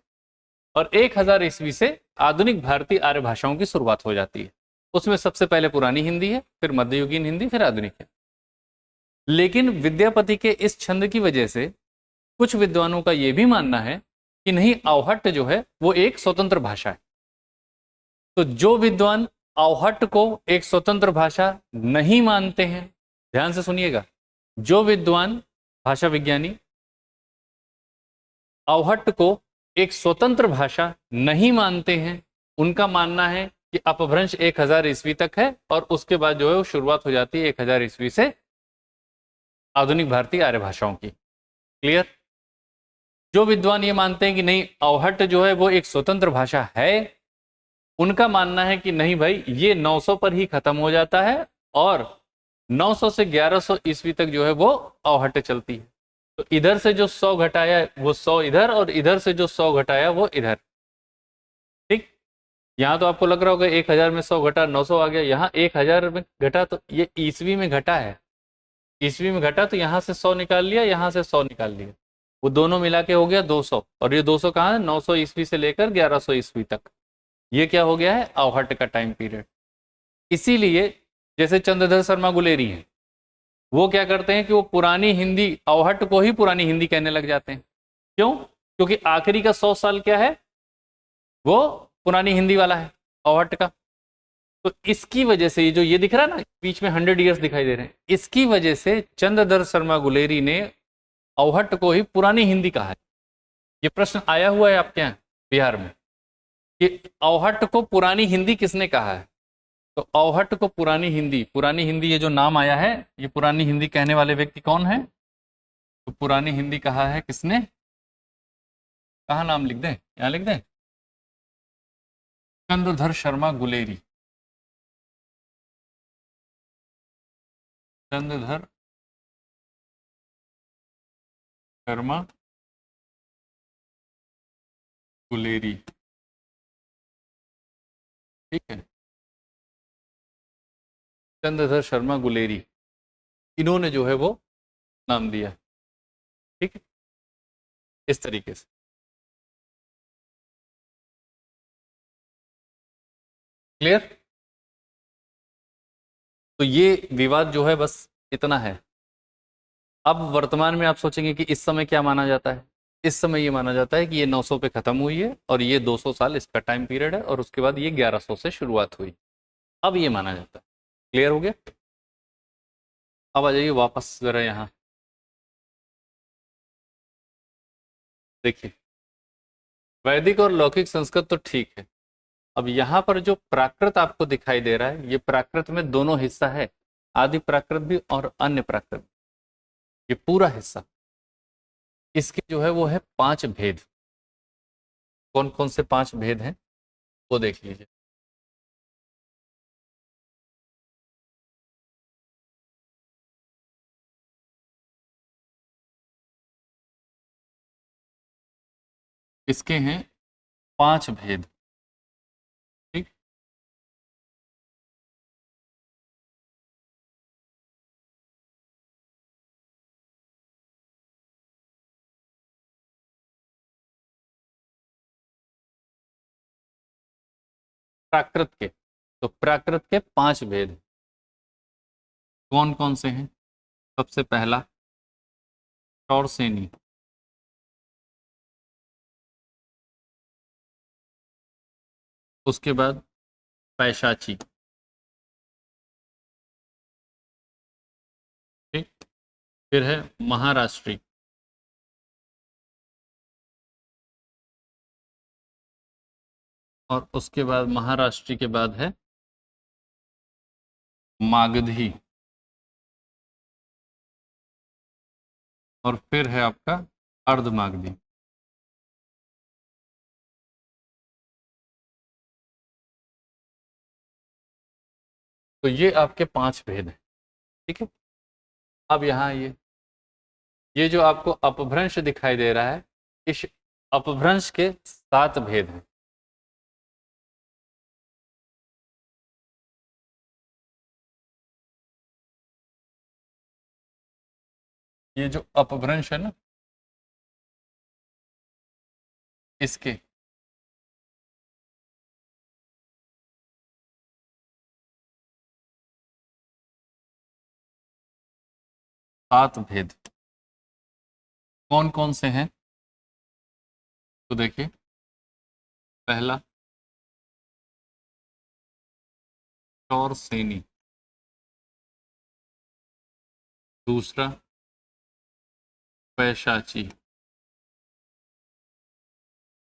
और 1000 ईस्वी से आधुनिक भारतीय आर्य भाषाओं की शुरुआत हो जाती है। उसमें सबसे पहले पुरानी हिंदी है, फिर मध्ययुगीन हिंदी, फिर आधुनिक है। लेकिन विद्यापति के इस छंद की वजह से कुछ विद्वानों का यह भी मानना है कि नहीं अवहट्ट जो है वो एक स्वतंत्र भाषा है। तो जो विद्वान अवहट्ट को एक स्वतंत्र भाषा नहीं मानते हैं, ध्यान से सुनिएगा, जो विद्वान भाषा विज्ञानी अवहट्ट को एक स्वतंत्र भाषा नहीं मानते हैं, उनका मानना है कि अपभ्रंश 1000 ईस्वी तक है और उसके बाद जो है वो शुरुआत हो जाती है 1000 ईस्वी से आधुनिक भारतीय आर्य भाषाओं की। क्लियर? जो विद्वान ये मानते हैं कि नहीं अवहट्ट जो है वो एक स्वतंत्र भाषा है, उनका मानना है कि नहीं भाई ये 900 पर ही खत्म हो जाता है और 900 से 1100 ईस्वी तक जो है वो अवहट्ट चलती है। तो इधर से जो 100 घटाया वो 100 इधर और इधर से जो 100 घटाया वो इधर। ठीक, यहाँ तो आपको लग रहा होगा 1000 में 100 घटा 900 आ गया, यहाँ 1000 में घटा तो ये ईस्वी में घटा है, ईस्वी में घटा तो यहाँ से 100 निकाल लिया, यहाँ से 100 निकाल लिया, वो दोनों मिला के हो गया 200। और ये 200 कहाँ है? 900 ईस्वी से लेकर 1100 ईस्वी तक। ये क्या हो गया है? अवहट्ट का टाइम पीरियड। इसीलिए जैसे चंद्रधर शर्मा गुलेरी हैं, वो क्या करते हैं कि वो पुरानी हिंदी, अवहट्ट को ही पुरानी हिंदी कहने लग जाते हैं। क्यों? क्योंकि आखिरी का 100 साल क्या है? वो पुरानी हिंदी वाला है अवहट्ट का। तो इसकी वजह से जो ये दिख रहा है ना बीच में 100 ईयर्स दिखाई दे रहे हैं, इसकी वजह से चंद्रधर शर्मा गुलेरी ने अवहट्ट को ही पुरानी हिंदी कहा है। ये प्रश्न आया हुआ है आपके यहाँ बिहार में कि अवहट्ट को पुरानी हिंदी किसने कहा है? तो अवहट्ट को पुरानी हिंदी ये जो नाम आया है, ये पुरानी हिंदी कहने वाले व्यक्ति कौन है? तो पुरानी हिंदी कहा है किसने? कहाँ नाम लिख दें? यहाँ लिख दें, चंद्रधर शर्मा गुलेरी। चंद्रधर शर्मा गुलेरी, ठीक है, चंद्रधर शर्मा गुलेरी, इन्होंने जो है वो नाम दिया। ठीक है, इस तरीके से। क्लियर? तो ये विवाद जो है बस इतना है। अब वर्तमान में आप सोचेंगे कि इस समय क्या माना जाता है? इस समय ये माना जाता है कि ये 900 पे खत्म हुई है और ये 200 साल इसका टाइम पीरियड है और उसके बाद ये 1100 से शुरुआत हुई। अब ये माना जाता है। क्लियर हो गया? अब आ जाइए वापस जरा यहाँ, देखिए वैदिक और लौकिक संस्कृत तो ठीक है। अब यहाँ पर जो प्राकृत आपको दिखाई दे रहा है, ये प्राकृत में दोनों हिस्सा है, आदि प्राकृत भी और अन्य प्राकृत भी। ये पूरा हिस्सा, इसके जो है वो है 5 भेद। कौन कौन से 5 भेद हैं वो देख लीजिए। इसके हैं 5 भेद। ठीक, प्राकृत के, तो प्राकृत के 5 भेद कौन कौन से हैं? सबसे पहला टॉरसेनी, उसके बाद पैशाची, ठीक, फिर है महाराष्ट्री, और उसके बाद महाराष्ट्री के बाद है मागधी, और फिर है आपका अर्धमागधी। तो ये आपके 5 भेद हैं। ठीक है, अब यहाँ ये जो आपको अपभ्रंश दिखाई दे रहा है, इस अपभ्रंश के 7 भेद हैं। ये जो अपभ्रंश है ना, इसके 7 भेद कौन कौन से हैं? तो देखिए, पहला शौरसेनी, दूसरा पैशाची,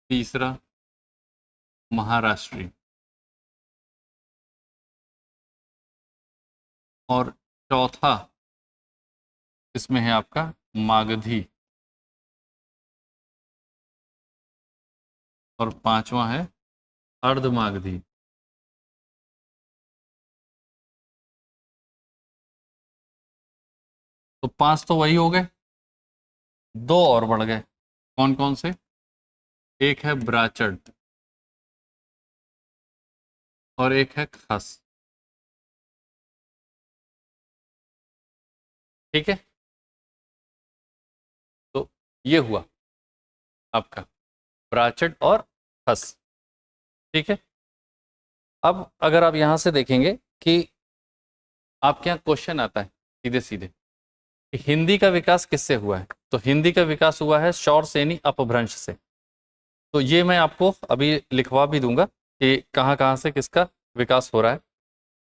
तीसरा महाराष्ट्री और चौथा इसमें है आपका मागधी और पांचवा है अर्धमागधी। तो पांच तो वही हो गए, दो और बढ़ गए। कौन कौन से? एक है ब्राचड और एक है खस। ठीक है, तो ये हुआ आपका ब्राचड और खस। ठीक है, अब अगर आप यहां से देखेंगे कि आपके यहाँ क्वेश्चन आता है सीधे सीधे कि हिंदी का विकास किससे हुआ है, तो हिंदी का विकास हुआ है शौरसेनी अपभ्रंश से। तो ये मैं आपको अभी लिखवा भी दूंगा कि कहाँ कहाँ से किसका विकास हो रहा है,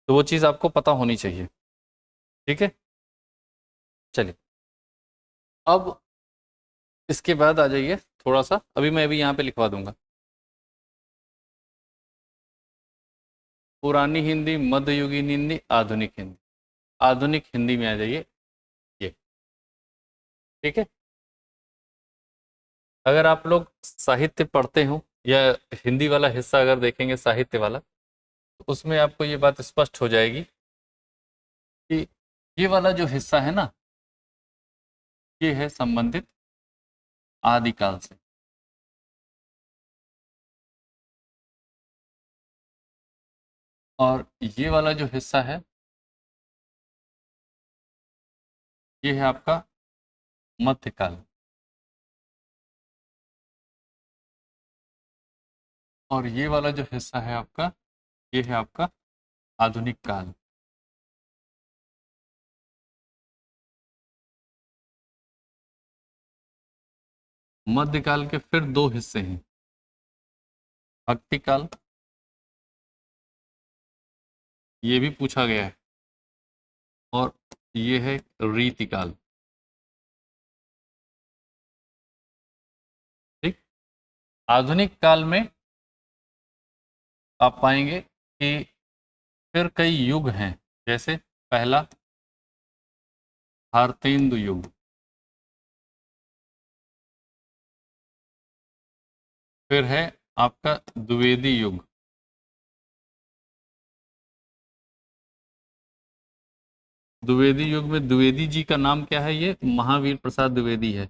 तो वो चीज़ आपको पता होनी चाहिए। ठीक है, चलिए अब इसके बाद आ जाइए थोड़ा सा, अभी मैं अभी यहाँ पे लिखवा दूंगा। पुरानी हिंदी, मध्ययुगीन हिंदी, आधुनिक हिंदी। आधुनिक हिंदी में आ जाइए ये। ठीक है, अगर आप लोग साहित्य पढ़ते हो या हिंदी वाला हिस्सा अगर देखेंगे साहित्य वाला, तो उसमें आपको ये बात स्पष्ट हो जाएगी कि ये वाला जो हिस्सा है ना, ये है संबंधित आदिकाल से। और ये वाला जो हिस्सा है, ये है आपका मध्यकाल। और ये वाला जो हिस्सा है आपका, ये है आपका आधुनिक काल। मध्यकाल के फिर दो हिस्से हैं, भक्ति काल, ये भी पूछा गया है, और ये है रीतिकाल। ठीक, आधुनिक काल में आप पाएंगे कि फिर कई युग हैं, जैसे पहला भारतेंदु युग, फिर है आपका द्विवेदी युग, द्विवेदी युग में द्विवेदी जी का नाम क्या है? ये महावीर प्रसाद द्विवेदी है।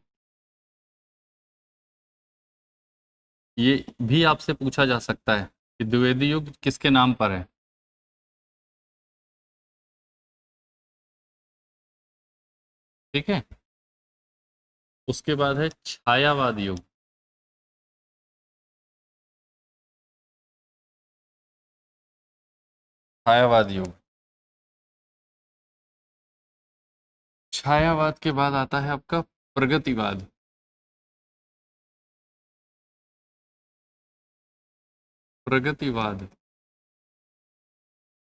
ये भी आपसे पूछा जा सकता है कि द्विवेदी युग किसके नाम पर है। ठीक है, उसके बाद है छायावाद युग, छायावाद युग। छायावाद के बाद आता है आपका प्रगतिवाद, प्रगतिवाद।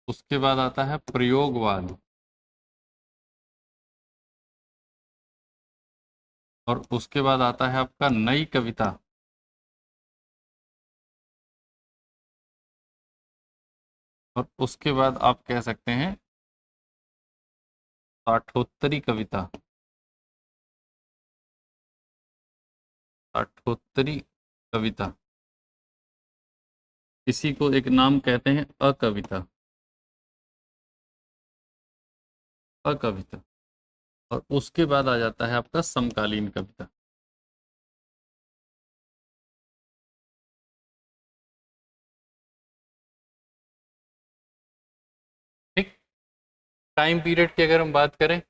उसके बाद आता है प्रयोगवाद, और उसके बाद आता है आपका नई कविता, और उसके बाद आप कह सकते हैं साठोत्तरी कविता, साठोत्तरी कविता। इसी को एक नाम कहते हैं अकविता, अकविता। और उसके बाद आ जाता है आपका समकालीन कविता। ठीक, टाइम पीरियड की अगर हम बात करें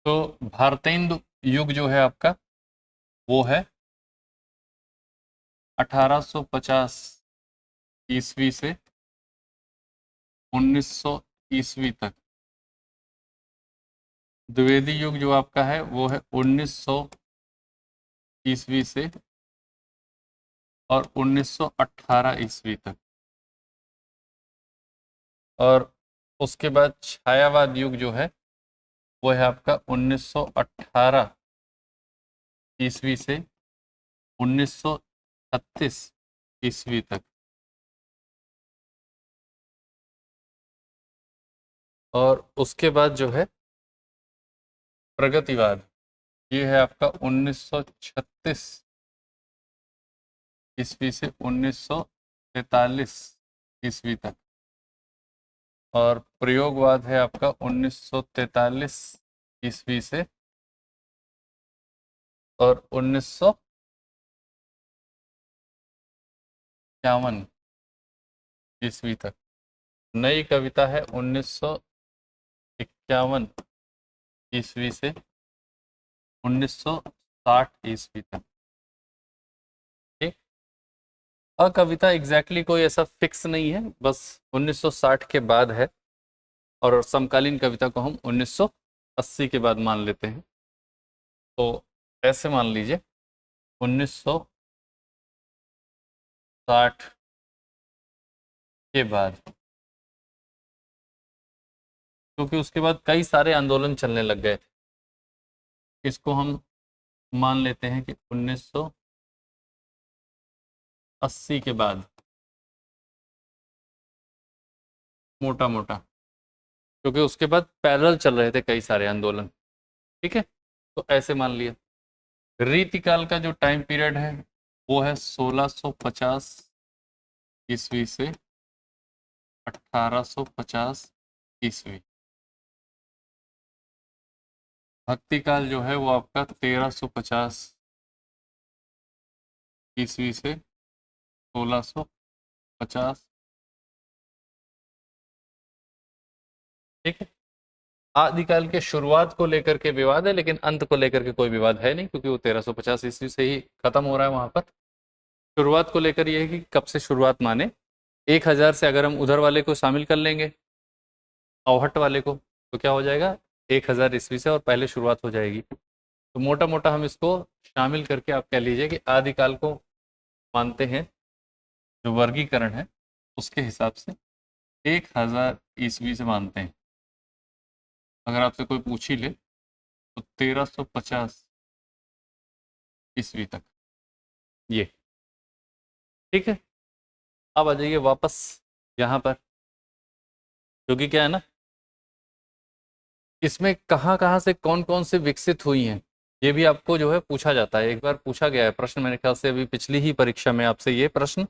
तो भारतेंदु युग जो है आपका, वो है 1850 ईस्वी से 1900 ईस्वी तक। द्विवेदी युग जो आपका है वो है 1900 ईस्वी से और 1918 ईस्वी तक। और उसके बाद छायावाद युग जो है वो है आपका 1918 ईस्वी से 1936 ईस्वी तक। और उसके बाद जो है प्रगतिवाद, ये है आपका 1936 ईस्वी से 1943 ईस्वी तक। और प्रयोगवाद है आपका 1943 ईस्वी से और 1951 ईस्वी तक। नई कविता है 1951 ईस्वी से 1960 ईस्वी तक। ठीक। कविता एग्जैक्टली कोई ऐसा फिक्स नहीं है, बस 1960 के बाद है। और समकालीन कविता को हम 1980 के बाद मान लेते हैं। तो ऐसे मान लीजिए 1960 के बाद, क्योंकि उसके बाद कई सारे आंदोलन चलने लग गए थे। इसको हम मान लेते हैं कि 1980 के बाद मोटा मोटा, क्योंकि उसके बाद पैरेलल चल रहे थे कई सारे आंदोलन। ठीक है, तो ऐसे मान लिया। रीतिकाल का जो टाइम पीरियड है वो है 1650 ईस्वी से 1850 ईस्वी। भक्ति काल जो है वो आपका 1350 ईस्वी से 1650। ठीक है। आदिकाल के शुरुआत को लेकर के विवाद है, लेकिन अंत को लेकर के कोई विवाद है नहीं, क्योंकि वो 1350 ईस्वी से ही खत्म हो रहा है वहां पर। शुरुआत को लेकर ये है कि कब से शुरुआत माने। 1000 से अगर हम उधर वाले को शामिल कर लेंगे, अवहट वाले को, तो क्या हो जाएगा, 1000 ईस्वी से और पहले शुरुआत हो जाएगी। तो मोटा मोटा हम इसको शामिल करके आप कह लीजिए कि आदिकाल को मानते हैं। जो वर्गीकरण है उसके हिसाब से 1000 ईस्वी से मानते हैं। अगर आपसे कोई पूछ ही ले तो 1350 ईस्वी तक ये। ठीक है। अब आ जाइए वापस यहाँ पर, क्योंकि क्या है ना, इसमें कहाँ कहाँ से कौन कौन से विकसित हुई हैं ये भी आपको जो है पूछा जाता है। एक बार पूछा गया है प्रश्न, मेरे ख्याल से अभी पिछली ही परीक्षा में आपसे ये प्रश्न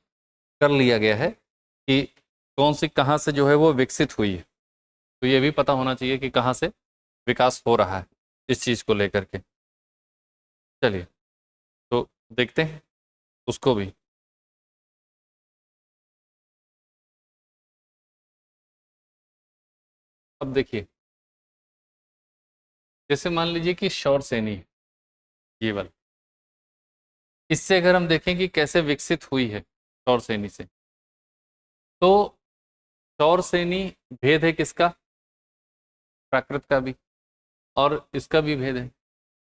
कर लिया गया है कि कौन सी कहाँ से जो है वो विकसित हुई है। तो ये भी पता होना चाहिए कि कहाँ से विकास हो रहा है इस चीज़ को लेकर के। चलिए तो देखते हैं उसको भी। अब देखिए, जैसे मान लीजिए कि शौर सेनी, ये वाला, इससे अगर हम देखें कि कैसे विकसित हुई है शौर सेनी से, तो शौर सेनी भेद है किसका, प्राकृत का भी, और इसका भी भेद है।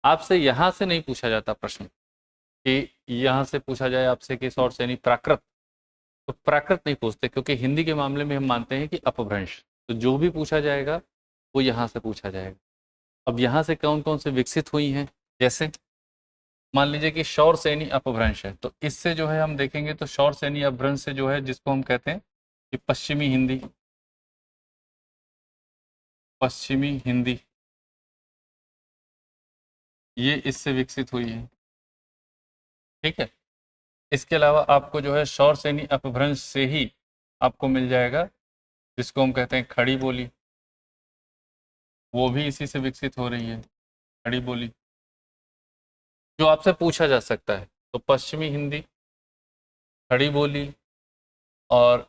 आपसे यहाँ से नहीं पूछा जाता प्रश्न कि यहाँ से पूछा जाए आपसे कि शौर सेनी प्राकृत, तो प्राकृत नहीं पूछते, क्योंकि हिंदी के मामले में हम मानते हैं कि अपभ्रंश। तो जो भी पूछा जाएगा वो यहाँ से पूछा जाएगा। अब यहाँ से कौन कौन से विकसित हुई हैं, जैसे मान लीजिए कि शौर सेनी अपभ्रंश है, तो इससे जो है हम देखेंगे तो शौर सेनी अपभ्रंश से जो है, जिसको हम कहते हैं कि पश्चिमी हिंदी, पश्चिमी हिंदी, ये इससे विकसित हुई है। ठीक है। इसके अलावा आपको जो है शौर सेनी अपभ्रंश से ही आपको मिल जाएगा जिसको हम कहते हैं खड़ी बोली, वो भी इसी से विकसित हो रही है, खड़ी बोली। जो आपसे पूछा जा सकता है तो पश्चिमी हिंदी, खड़ी बोली, और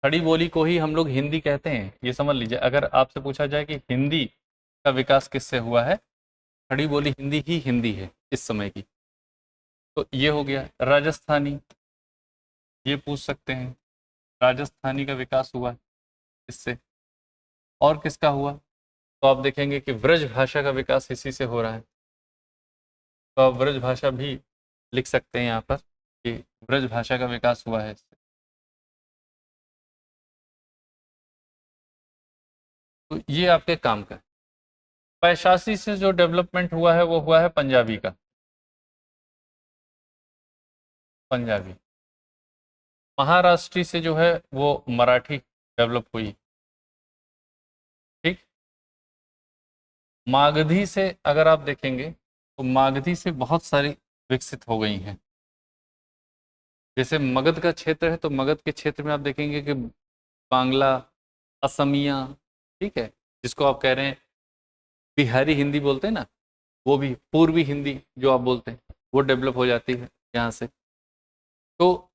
खड़ी बोली को ही हम लोग हिंदी कहते हैं, ये समझ लीजिए। अगर आपसे पूछा जाए कि हिंदी का विकास किससे हुआ है, खड़ी बोली हिंदी ही हिंदी है इस समय की। तो ये हो गया। राजस्थानी, ये पूछ सकते हैं, राजस्थानी का विकास हुआ इससे। और किसका हुआ, तो आप देखेंगे कि ब्रज भाषा का विकास इसी से हो रहा है। तो अब ब्रज भाषा भी लिख सकते हैं यहाँ पर कि ब्रज भाषा का विकास हुआ है इससे। तो ये आपके काम का है। वैशासी से जो डेवलपमेंट हुआ है वो हुआ है पंजाबी का, पंजाबी। महाराष्ट्री से जो है वो मराठी डेवलप हुई। ठीक। मागधी से अगर आप देखेंगे तो मागधी से बहुत सारी विकसित हो गई हैं। जैसे मगध का क्षेत्र है तो मगध के क्षेत्र में आप देखेंगे कि बांग्ला, असमिया, ठीक है, जिसको आप कह रहे हैं बिहारी हिंदी बोलते हैं ना, वो भी पूर्वी हिंदी जो आप बोलते हैं वो डेवलप हो जाती है यहाँ से। तो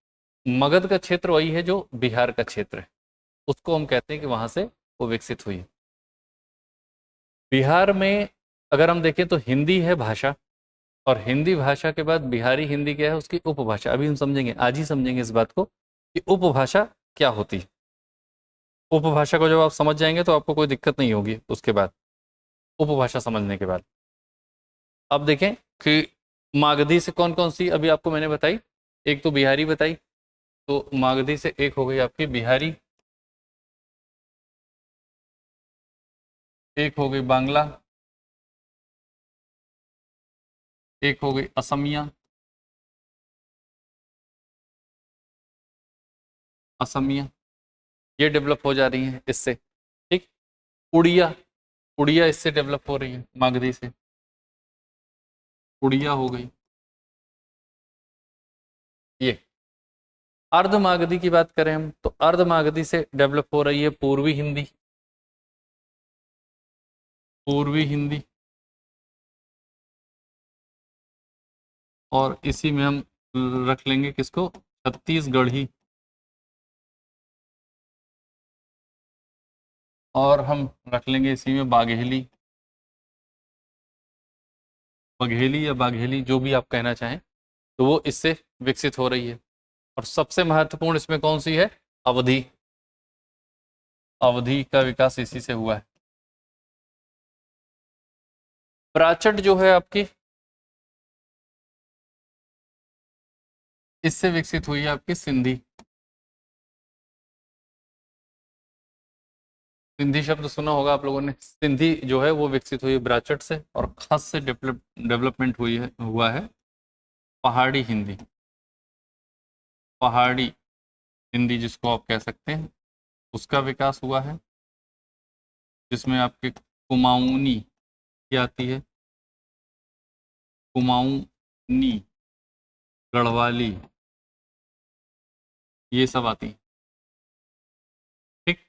मगध का क्षेत्र वही है जो बिहार का क्षेत्र है, उसको हम कहते हैं कि वहाँ से वो विकसित हुई। बिहार में अगर हम देखें तो हिंदी है भाषा, और हिंदी भाषा के बाद बिहारी हिंदी क्या है, उसकी उपभाषा। अभी हम समझेंगे, आज ही समझेंगे इस बात को कि उपभाषा क्या होती है। उपभाषा को जब आप समझ जाएंगे तो आपको कोई दिक्कत नहीं होगी उसके बाद, उपभाषा समझने के बाद। अब देखें कि मागधी से कौन कौन सी अभी आपको मैंने बताई, एक तो बिहारी बताई, तो मागधी से एक हो गई आपकी बिहारी, एक हो गई बांग्ला, एक हो गई असमिया, असमिया ये डेवलप हो जा रही हैं इससे। ठीक। उड़िया, उड़िया इससे डेवलप हो रही है मागधी से, उड़िया हो गई ये। अर्ध मागधी की बात करें हम तो अर्ध मागधी से डेवलप हो रही है पूर्वी हिंदी, पूर्वी हिंदी, और इसी में हम रख लेंगे किसको, छत्तीसगढ़ी, और हम रख लेंगे इसी में बाघेली, बघेली या बाघेली जो भी आप कहना चाहें, तो वो इससे विकसित हो रही है। और सबसे महत्वपूर्ण इसमें कौन सी है, अवधी, अवधी का विकास इसी से हुआ है। प्राचट जो है आपकी इससे विकसित हुई है आपकी सिंधी, सिंधी शब्द सुना होगा आप लोगों ने। सिंधी जो है वो विकसित हुई है ब्राचट से, और खास से डेवलपमेंट हुई है, हुआ है पहाड़ी हिंदी, पहाड़ी हिंदी जिसको आप कह सकते हैं, उसका विकास हुआ है, जिसमें आपके कुमाऊनी की आती है, कुमाऊनी, गढ़वाली, ये सब आती है। ठीक।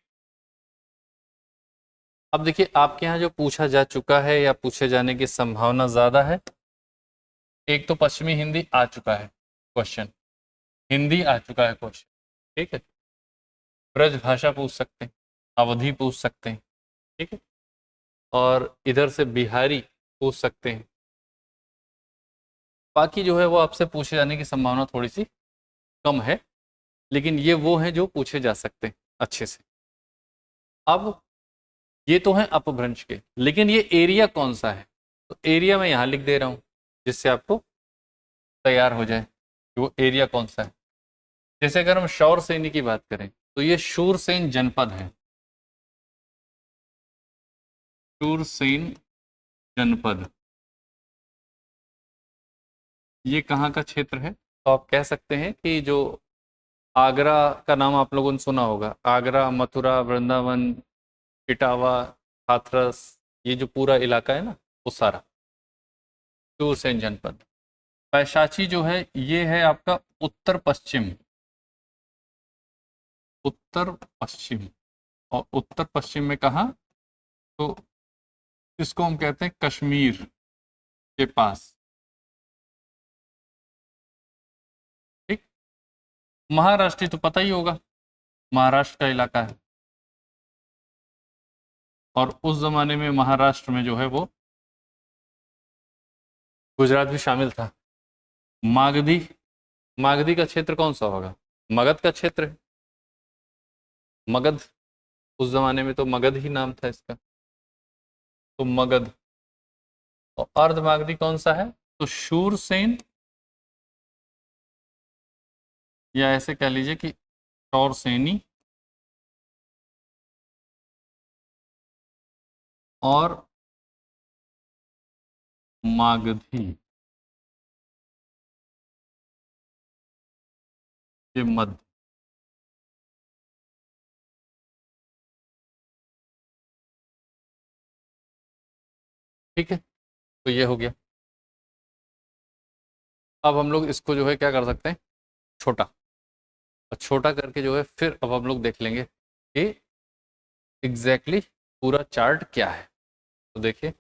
अब देखिए आपके यहाँ जो पूछा जा चुका है या पूछे जाने की संभावना ज्यादा है, एक तो पश्चिमी हिंदी आ चुका है क्वेश्चन, हिंदी आ चुका है क्वेश्चन, ठीक है। ब्रज भाषा पूछ सकते हैं, अवधी पूछ सकते हैं, ठीक है, और इधर से बिहारी पूछ सकते हैं। बाकी जो है वो आपसे पूछे जाने की संभावना थोड़ी सी कम है, लेकिन ये वो हैं जो पूछे जा सकते हैं अच्छे से। अब ये तो हैं अपभ्रंश के, लेकिन ये एरिया कौन सा है, तो एरिया मैं यहाँ लिख दे रहा हूँ जिससे आपको तैयार हो जाए कि वो एरिया कौन सा है। जैसे अगर हम शौरसेनी की बात करें तो ये शूरसेन जनपद है, शूरसेन जनपद, ये कहाँ का क्षेत्र है, तो आप कह सकते हैं कि जो आगरा का नाम आप लोगों ने सुना होगा, आगरा, मथुरा, वृंदावन, इटावा, हाथरस, ये जो पूरा इलाका है ना वो सारा शूरसेन जनपद। पैशाची जो है ये है आपका उत्तर पश्चिम, उत्तर पश्चिम, और उत्तर पश्चिम में कहाँ, तो इसको हम कहते हैं कश्मीर के पास। ठीक। महाराष्ट्र तो पता ही होगा, महाराष्ट्र का इलाका है, और उस जमाने में महाराष्ट्र में जो है वो गुजरात भी शामिल था। मागधी, मागधी का क्षेत्र कौन सा होगा, मगध का क्षेत्र है, मगध, उस जमाने में तो मगध ही नाम था इसका, तो मगध। और अर्धमागधी कौन सा है, तो शूरसेन या ऐसे कह लीजिए कि शौरसेनी और मागधी के मध्य। ठीक है, तो ये हो गया। अब हम लोग इसको जो है क्या कर सकते हैं, छोटा, और छोटा करके जो है फिर अब हम लोग देख लेंगे कि एग्जैक्टली पूरा चार्ट क्या है। तो देखिए,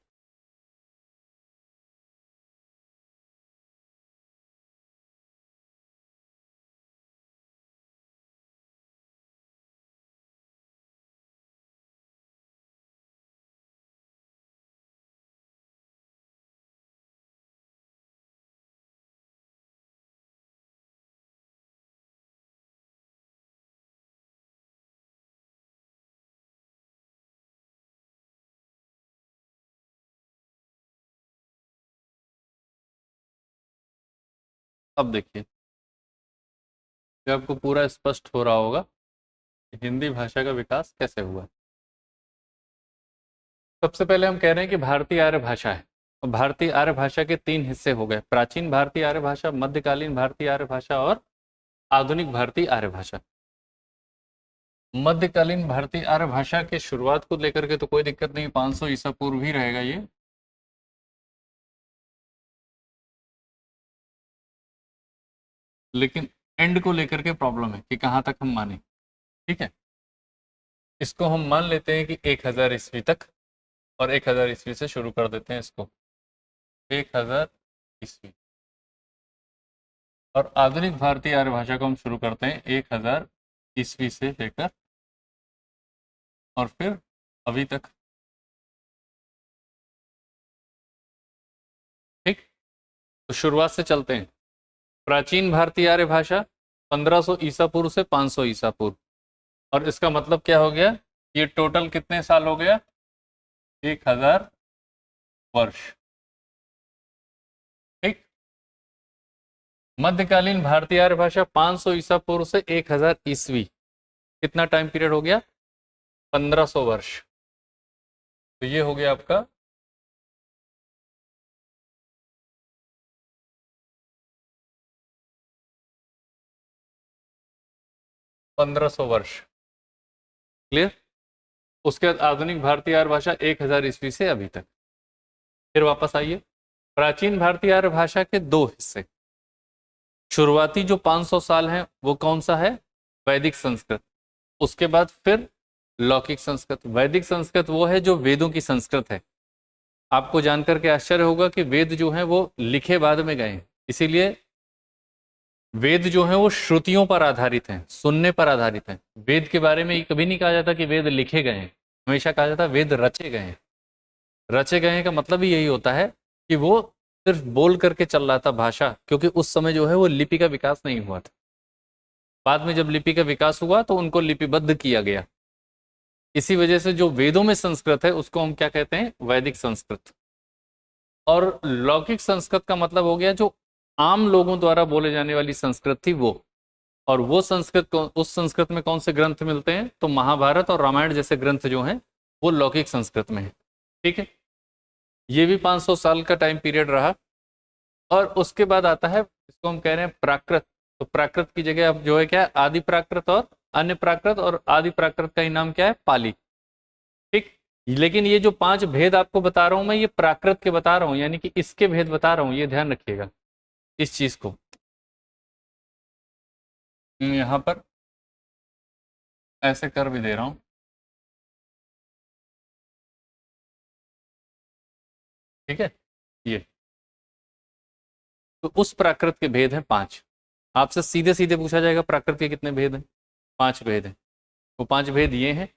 अब देखिए, ये आपको पूरा स्पष्ट हो रहा होगा कि हिंदी भाषा का विकास कैसे हुआ। सबसे पहले हम कह रहे हैं कि भारतीय आर्य भाषा है, और भारतीय आर्य भाषा के तीन हिस्से हो गए, प्राचीन भारतीय आर्य भाषा, मध्यकालीन भारतीय आर्य भाषा और आधुनिक भारतीय आर्य भाषा। मध्यकालीन भारतीय आर्य भाषा के शुरुआत को लेकर के तो कोई दिक्कत नहीं, 500 ईसा पूर्व ही रहेगा ये। लेकिन एंड को लेकर के प्रॉब्लम है कि कहाँ तक हम माने। ठीक है, इसको हम मान लेते हैं कि 1000 ईस्वी तक, और 1000 ईस्वी से शुरू कर देते हैं इसको, 1000 ईस्वी। और आधुनिक भारतीय आर्य भाषा को हम शुरू करते हैं 1000 ईस्वी से लेकर और फिर अभी तक। ठीक, तो शुरुआत से चलते हैं। प्राचीन भारतीय आर्य भाषा 1500 ईसा पूर्व से 500 ईसा पूर्व, और इसका मतलब क्या हो गया, ये टोटल कितने साल हो गया, 1000 वर्ष। ठीक, मध्यकालीन भारतीय आर्य भाषा 500 ईसा पूर्व से 1000 ईस्वी, कितना टाइम पीरियड हो गया, 1500 वर्ष। तो ये हो गया आपका 1500 वर्ष। क्लियर। उसके बाद आधुनिक भारतीय आर्य भाषा 1000 ईस्वी से अभी तक। फिर वापस आइए, प्राचीन भारतीय आर्य भाषा के दो हिस्से। शुरुआती जो 500 साल हैं वो कौन सा है, वैदिक संस्कृत। उसके बाद फिर लौकिक संस्कृत। वैदिक संस्कृत वो है जो वेदों की संस्कृत है। आपको जानकर के आश्चर्य होगा कि वेद जो है वो लिखे बाद में गए, इसीलिए वेद जो है वो श्रुतियों पर आधारित हैं, सुनने पर आधारित हैं। वेद के बारे में कभी नहीं कहा जाता कि वेद लिखे गए हैं, हमेशा कहा जाता है वेद रचे गए हैं। रचे गए का मतलब ही यही होता है कि वो सिर्फ बोल करके चल रहा था भाषा, क्योंकि उस समय जो है वो लिपि का विकास नहीं हुआ था। बाद में जब लिपि का विकास हुआ तो उनको लिपिबद्ध किया गया। इसी वजह से जो वेदों में संस्कृत है उसको हम क्या कहते हैं, वैदिक संस्कृत। और लौकिक संस्कृत का मतलब हो गया जो आम लोगों द्वारा बोले जाने वाली संस्कृत थी वो। और वो संस्कृत, उस संस्कृत में कौन से ग्रंथ मिलते हैं, तो महाभारत और रामायण जैसे ग्रंथ जो हैं वो लौकिक संस्कृत में है। ठीक है, ये भी 500 साल का टाइम पीरियड रहा। और उसके बाद आता है, इसको हम कह रहे हैं प्राकृत। तो प्राकृत की जगह अब जो है क्या है, आदि प्राकृत और अन्य प्राकृत, और आदि प्राकृत का ही नाम क्या है, पाली। ठीक, लेकिन ये जो 5 भेद आपको बता रहा हूं मैं, ये प्राकृत के बता रहा हूं, यानी कि इसके भेद बता रहा हूं, ये ध्यान रखिएगा इस चीज को। यहां पर ऐसे कर भी दे रहा हूं। ठीक है, ये तो उस प्राकृत के भेद हैं 5। आपसे सीधे सीधे पूछा जाएगा प्राकृत के कितने भेद हैं, 5 भेद हैं। वो 5 भेद ये हैं।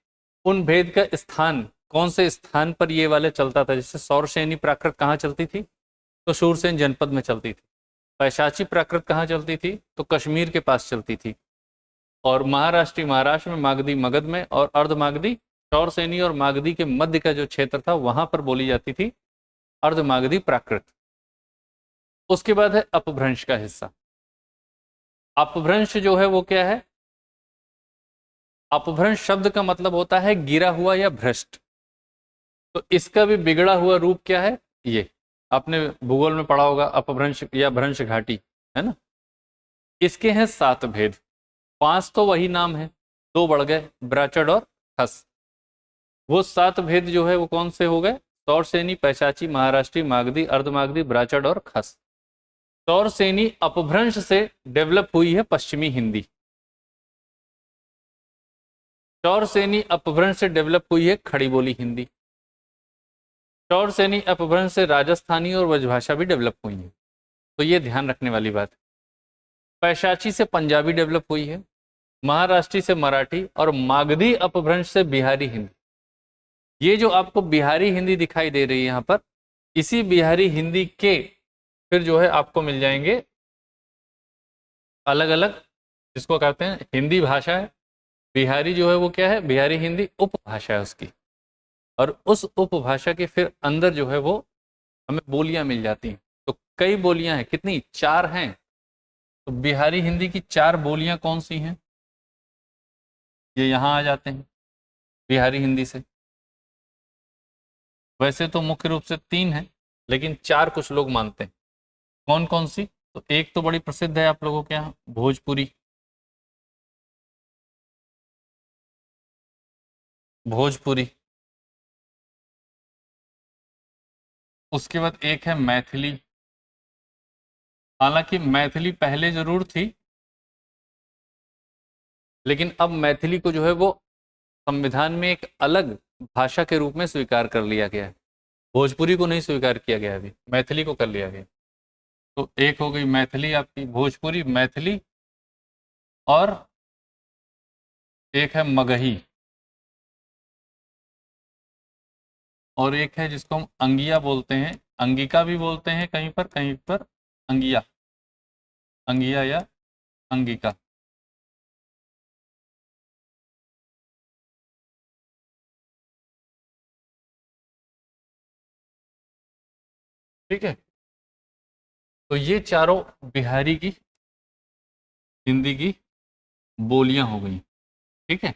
उन भेद का स्थान, कौन से स्थान पर ये वाले चलता था, जैसे सौरसेनी प्राकृत कहाँ चलती थी, तो शूरसेन जनपद में चलती थी। पैशाची प्राकृत कहाँ चलती थी, तो कश्मीर के पास चलती थी। और महाराष्ट्र में, मागधी मगध में, और अर्धमागधी शौरसेनी और मागधी के मध्य का जो क्षेत्र था वहां पर बोली जाती थी अर्धमागधी प्राकृत। उसके बाद है अपभ्रंश का हिस्सा। अपभ्रंश जो है वो क्या है? अपभ्रंश शब्द का मतलब होता है गिरा हुआ या भ्रष्ट। तो इसका भी बिगड़ा हुआ रूप क्या है? ये आपने भूगोल में पढ़ा होगा, अपभ्रंश या भ्रंश घाटी, है ना। इसके हैं 7 भेद। 5 तो वही नाम है, 2 बढ़ गए, ब्राचड और खस। वो 7 भेद जो है वो कौन से हो गए? सौरसेनी, पैशाची, महाराष्ट्री, मागधी, अर्धमागधी, ब्राचड और खस। सौरसेनी अपभ्रंश से डेवलप हुई है पश्चिमी हिंदी। सौरसेनी अपभ्रंश से डेवलप हुई है खड़ी बोली हिंदी। सौरसेनी अपभ्रंश से राजस्थानी और ब्रजभाषा भी डेवलप हुई है। तो ये ध्यान रखने वाली बात। पैशाची से पंजाबी डेवलप हुई है, महाराष्ट्री से मराठी, और मागधी अपभ्रंश से बिहारी हिंदी। ये जो आपको बिहारी हिंदी दिखाई दे रही है यहाँ पर, इसी बिहारी हिंदी के फिर जो है आपको मिल जाएंगे अलग अलग, जिसको कहते हैं हिंदी भाषा है। बिहारी जो है वो क्या है? बिहारी हिंदी उपभाषा है उसकी। और उस उपभाषा के फिर अंदर जो है वो हमें बोलियां मिल जाती हैं। तो कई बोलियां हैं, कितनी? 4 हैं। तो बिहारी हिंदी की 4 बोलियां कौन सी हैं? ये यहाँ आ जाते हैं बिहारी हिंदी से। वैसे तो मुख्य रूप से 3 हैं, लेकिन 4 कुछ लोग मानते हैं। कौन कौन सी? तो एक तो बड़ी प्रसिद्ध है आप लोगों के यहाँ, भोजपुरी। भोजपुरी। उसके बाद एक है मैथिली। हालांकि मैथिली पहले जरूर थी, लेकिन अब मैथिली को जो है वो संविधान में एक अलग भाषा के रूप में स्वीकार कर लिया गया है। भोजपुरी को नहीं स्वीकार किया गया, अभी मैथिली को कर लिया गया। तो एक हो गई मैथिली आपकी, भोजपुरी, मैथिली, और एक है मगही, और एक है जिसको हम अंगिया बोलते हैं, अंगिका भी बोलते हैं कहीं पर अंगिया, अंगिया या अंगिका। ठीक है। तो ये चारों बिहारी की हिंदी की बोलियां हो गई। ठीक है।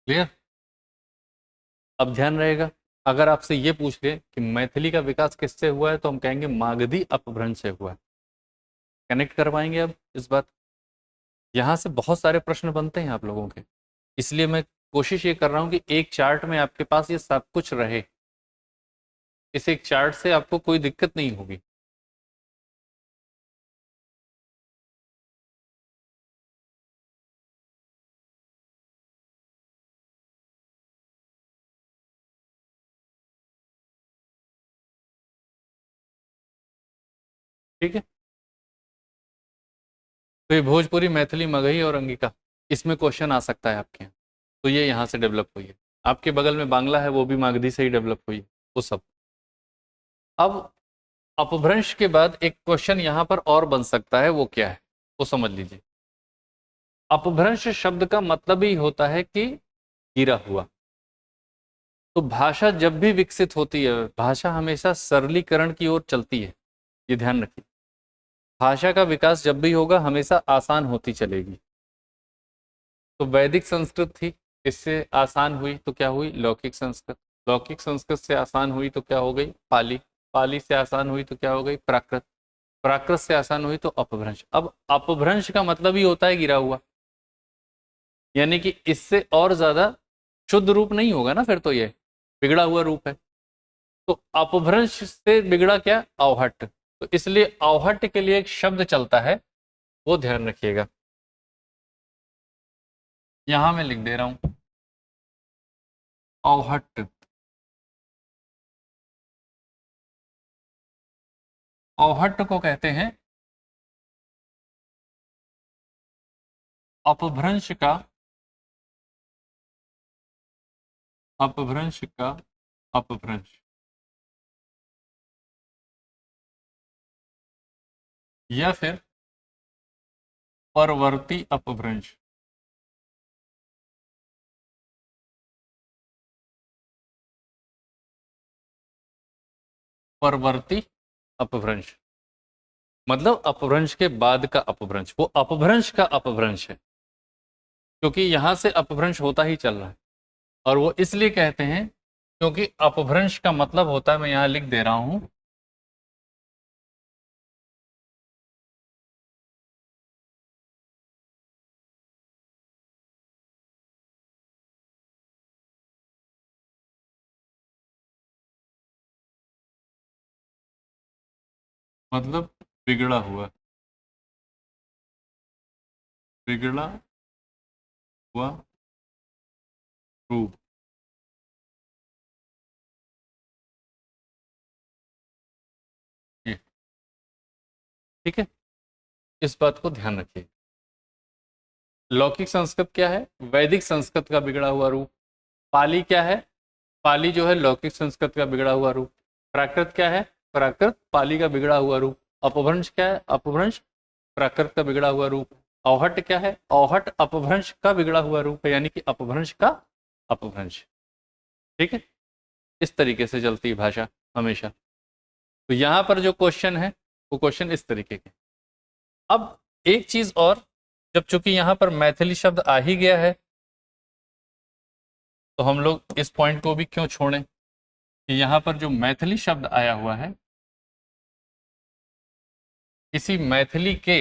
क्लियर? अब ध्यान रहेगा, अगर आपसे ये पूछ ले कि मैथिली का विकास किससे हुआ है, तो हम कहेंगे मागधी अपभ्रंश से हुआ है। कनेक्ट कर पाएंगे अब इस बात? यहाँ से बहुत सारे प्रश्न बनते हैं आप लोगों के, इसलिए मैं कोशिश ये कर रहा हूँ कि एक चार्ट में आपके पास ये सब कुछ रहे। इस एक चार्ट से आपको कोई दिक्कत नहीं होगी। ठीक है। तो ये भोजपुरी, मैथिली, मगही और अंगिका, इसमें क्वेश्चन आ सकता है आपके यहाँ। तो ये यहाँ से डेवलप हुई है। आपके बगल में बांग्ला है, वो भी मागधी से ही डेवलप हुई है, वो सब। अब अपभ्रंश के बाद एक क्वेश्चन यहाँ पर और बन सकता है, वो क्या है वो समझ लीजिए। अपभ्रंश शब्द का मतलब ही होता है कि गिरा हुआ। तो भाषा जब भी विकसित होती है, भाषा हमेशा सरलीकरण की ओर चलती है, ये ध्यान रखिए। भाषा का विकास जब भी होगा हमेशा आसान होती चलेगी। तो वैदिक संस्कृत थी, इससे आसान हुई तो क्या हुई? लौकिक संस्कृत। लौकिक संस्कृत से आसान हुई तो क्या हो गई? पाली। पाली से आसान हुई तो क्या हो गई? प्राकृत। प्राकृत से आसान हुई तो अपभ्रंश। अब अपभ्रंश का मतलब ही होता है गिरा हुआ, यानी कि इससे और ज्यादा शुद्ध रूप नहीं होगा ना, फिर तो ये बिगड़ा हुआ रूप है। तो अपभ्रंश से बिगड़ा क्या? अवहट्ट। तो इसलिए अवहट्ट के लिए एक शब्द चलता है, वो ध्यान रखिएगा। यहां मैं लिख दे रहा हूं, अवहट्ट। अवहट्ट को कहते हैं अपभ्रंश का, अपभ्रंश का अपभ्रंश, या फिर परवर्ती अपभ्रंश। परवर्ती अपभ्रंश मतलब अपभ्रंश के बाद का अपभ्रंश, वो अपभ्रंश का अपभ्रंश है क्योंकि यहां से अपभ्रंश होता ही चल रहा है। और वो इसलिए कहते हैं क्योंकि अपभ्रंश का मतलब होता है, मैं यहां लिख दे रहा हूं, मतलब बिगड़ा हुआ, बिगड़ा हुआ रूप। ये ठीक है, इस बात को ध्यान रखिए। लौकिक संस्कृत क्या है? वैदिक संस्कृत का बिगड़ा हुआ रूप। पाली क्या है? पाली जो है लौकिक संस्कृत का बिगड़ा हुआ रूप। प्राकृत क्या है? प्राकृत पाली का बिगड़ा हुआ रूप। अपभ्रंश क्या है? अपभ्रंश प्राकृत का बिगड़ा हुआ रूप। औहट क्या है? औहट अपभ्रंश का बिगड़ा हुआ रूप है, यानी कि अपभ्रंश का अपभ्रंश। ठीक है, इस तरीके से चलती है भाषा हमेशा। तो यहां पर जो क्वेश्चन है वो क्वेश्चन इस तरीके के। अब एक चीज और, जब चूंकि यहां पर मैथिली शब्द आ ही गया है तो हम लोग इस पॉइंट को भी क्यों छोड़ें कि यहां पर जो मैथिली शब्द आया हुआ है, इसी मैथिली के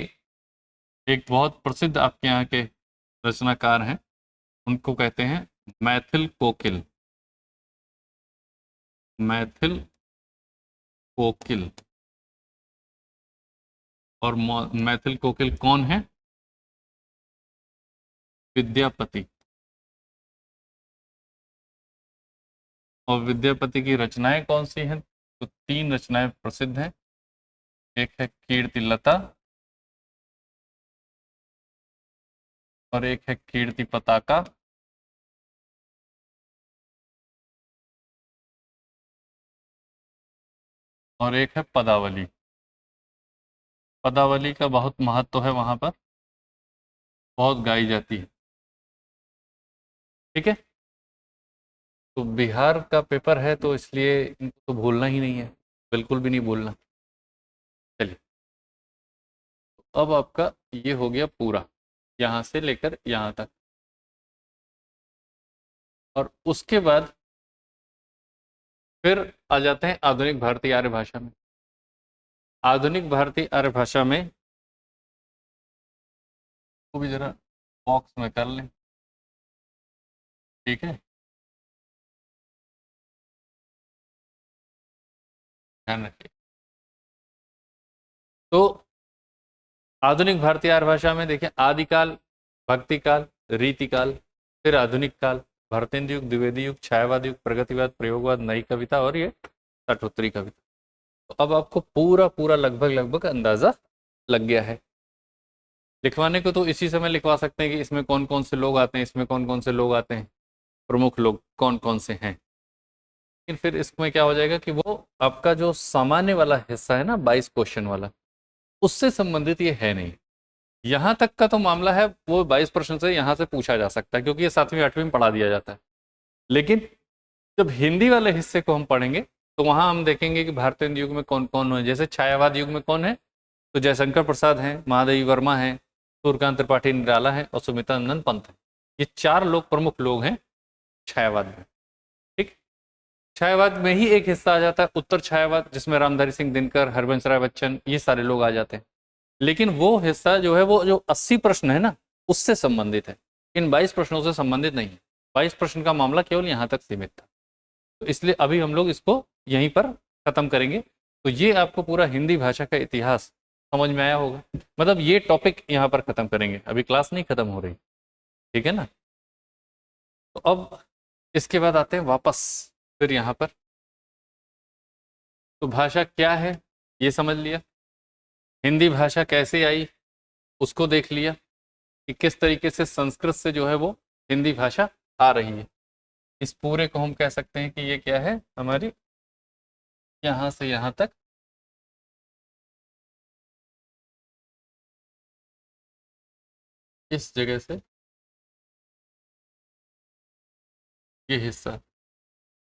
एक बहुत प्रसिद्ध आपके यहाँ के रचनाकार हैं, उनको कहते हैं मैथिल कोकिल। मैथिल कोकिल। और मैथिल कोकिल कौन है? विद्यापति। और विद्यापति की रचनाएं कौन सी हैं? तो तीन रचनाएं प्रसिद्ध हैं। एक है कीर्ति लता और एक है कीर्ति पताका और एक है पदावली। पदावली का बहुत महत्व है, वहां पर बहुत गाई जाती है। ठीक है, तो बिहार का पेपर है तो इसलिए इनको तो भूलना ही नहीं है, बिल्कुल भी नहीं भूलना। चलिए, तो अब आपका ये हो गया पूरा, यहाँ से लेकर यहाँ तक। और उसके बाद फिर आ जाते हैं आधुनिक भारतीय आर्य भाषा में। आधुनिक भारतीय आर्य भाषा में वो भी जरा बॉक्स में कर लें। ठीक है, ध्यान रखिए। तो आधुनिक भारतीय आर्य भाषा में देखिए, आदिकाल, भक्तिकाल, रीतिकाल, फिर आधुनिक काल, भारतेंद्र युग, द्विवेदी युग, छायावाद युग, प्रगतिवाद, प्रयोगवाद, नई कविता और ये साठोत्तरी कविता। तो अब आपको पूरा पूरा लगभग लगभग अंदाजा लग गया है। लिखवाने को तो इसी समय लिखवा सकते हैं कि इसमें कौन कौन से लोग आते हैं, इसमें कौन कौन से लोग आते हैं, प्रमुख लोग कौन कौन से हैं। लेकिन फिर इसमें क्या हो जाएगा कि वो आपका जो सामान्य वाला हिस्सा है ना, 22 क्वेश्चन वाला, उससे संबंधित ये है नहीं। यहाँ तक का तो मामला है, वो 22 प्रश्न से यहाँ से पूछा जा सकता है क्योंकि ये 7वीं 8वीं में पढ़ा दिया जाता है। लेकिन जब हिंदी वाले हिस्से को हम पढ़ेंगे तो वहां हम देखेंगे कि भारतेंद्र युग में कौन कौन है। जैसे छायावाद युग में कौन है? तो जयशंकर प्रसाद हैं, महादेवी वर्मा हैं, सूर्यकांत त्रिपाठी निराला हैं और सुमिता नंदन पंत हैं। ये 4 लोग प्रमुख लोग हैं छायावाद में। ठीक, छायावाद में ही एक हिस्सा आ जाता है उत्तर छायावाद, जिसमें रामधारी सिंह दिनकर, हरवंश राय बच्चन, ये सारे लोग आ जाते हैं। लेकिन वो हिस्सा जो है, वो जो 80 प्रश्न है ना, उससे संबंधित है, इन 22 प्रश्नों से संबंधित नहीं है। 22 प्रश्न का मामला केवल यहाँ तक सीमित था, तो इसलिए अभी हम लोग इसको यहीं पर खत्म करेंगे। तो ये आपको पूरा हिंदी भाषा का इतिहास समझ में आया होगा। मतलब ये टॉपिक यहाँ पर खत्म करेंगे, अभी क्लास नहीं खत्म हो रही। ठीक है ना? तो अब इसके बाद आते हैं वापस फिर यहाँ पर। तो भाषा क्या है ये समझ लिया, हिंदी भाषा कैसे आई उसको देख लिया कि किस तरीके से संस्कृत से जो है वो हिंदी भाषा आ रही है। इस पूरे को हम कह सकते हैं कि ये क्या है, हमारी यहाँ से यहाँ तक इस जगह से ये हिस्सा,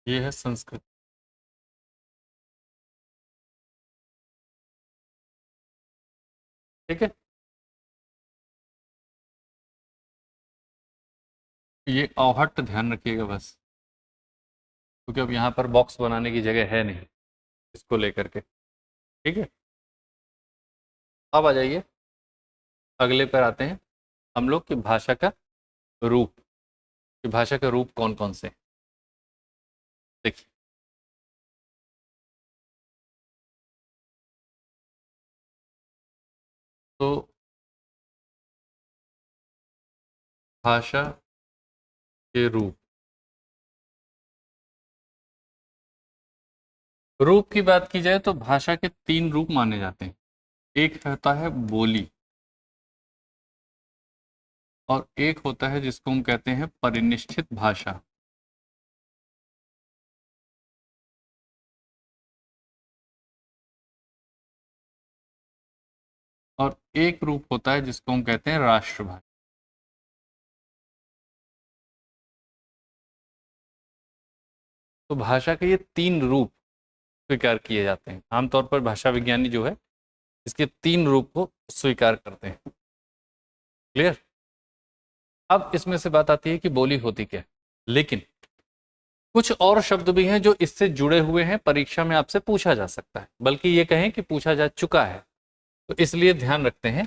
ये है संस्कृत। ठीक है, ये औहट ध्यान रखिएगा बस, क्योंकि अब यहाँ पर बॉक्स बनाने की जगह है नहीं इसको लेकर के। ठीक है, अब आ जाइए, अगले पर आते हैं हम लोग की भाषा का रूप, कि भाषा का रूप कौन कौन से हैं। देखिए, तो भाषा के रूप, रूप की बात की जाए तो भाषा के तीन रूप माने जाते हैं। एक होता है बोली, और एक होता है जिसको हम कहते हैं परिनिष्ठित भाषा। और एक रूप होता है जिसको हम कहते हैं राष्ट्रभाषा। तो भाषा के ये तीन रूप स्वीकार किए जाते हैं। आमतौर पर भाषा विज्ञानी जो है इसके तीन रूप को स्वीकार करते हैं। क्लियर? अब इसमें से बात आती है कि बोली होती क्या है, लेकिन कुछ और शब्द भी हैं जो इससे जुड़े हुए हैं, परीक्षा में आपसे पूछा जा सकता है, बल्कि ये कहें कि पूछा जा चुका है, तो इसलिए ध्यान रखते हैं।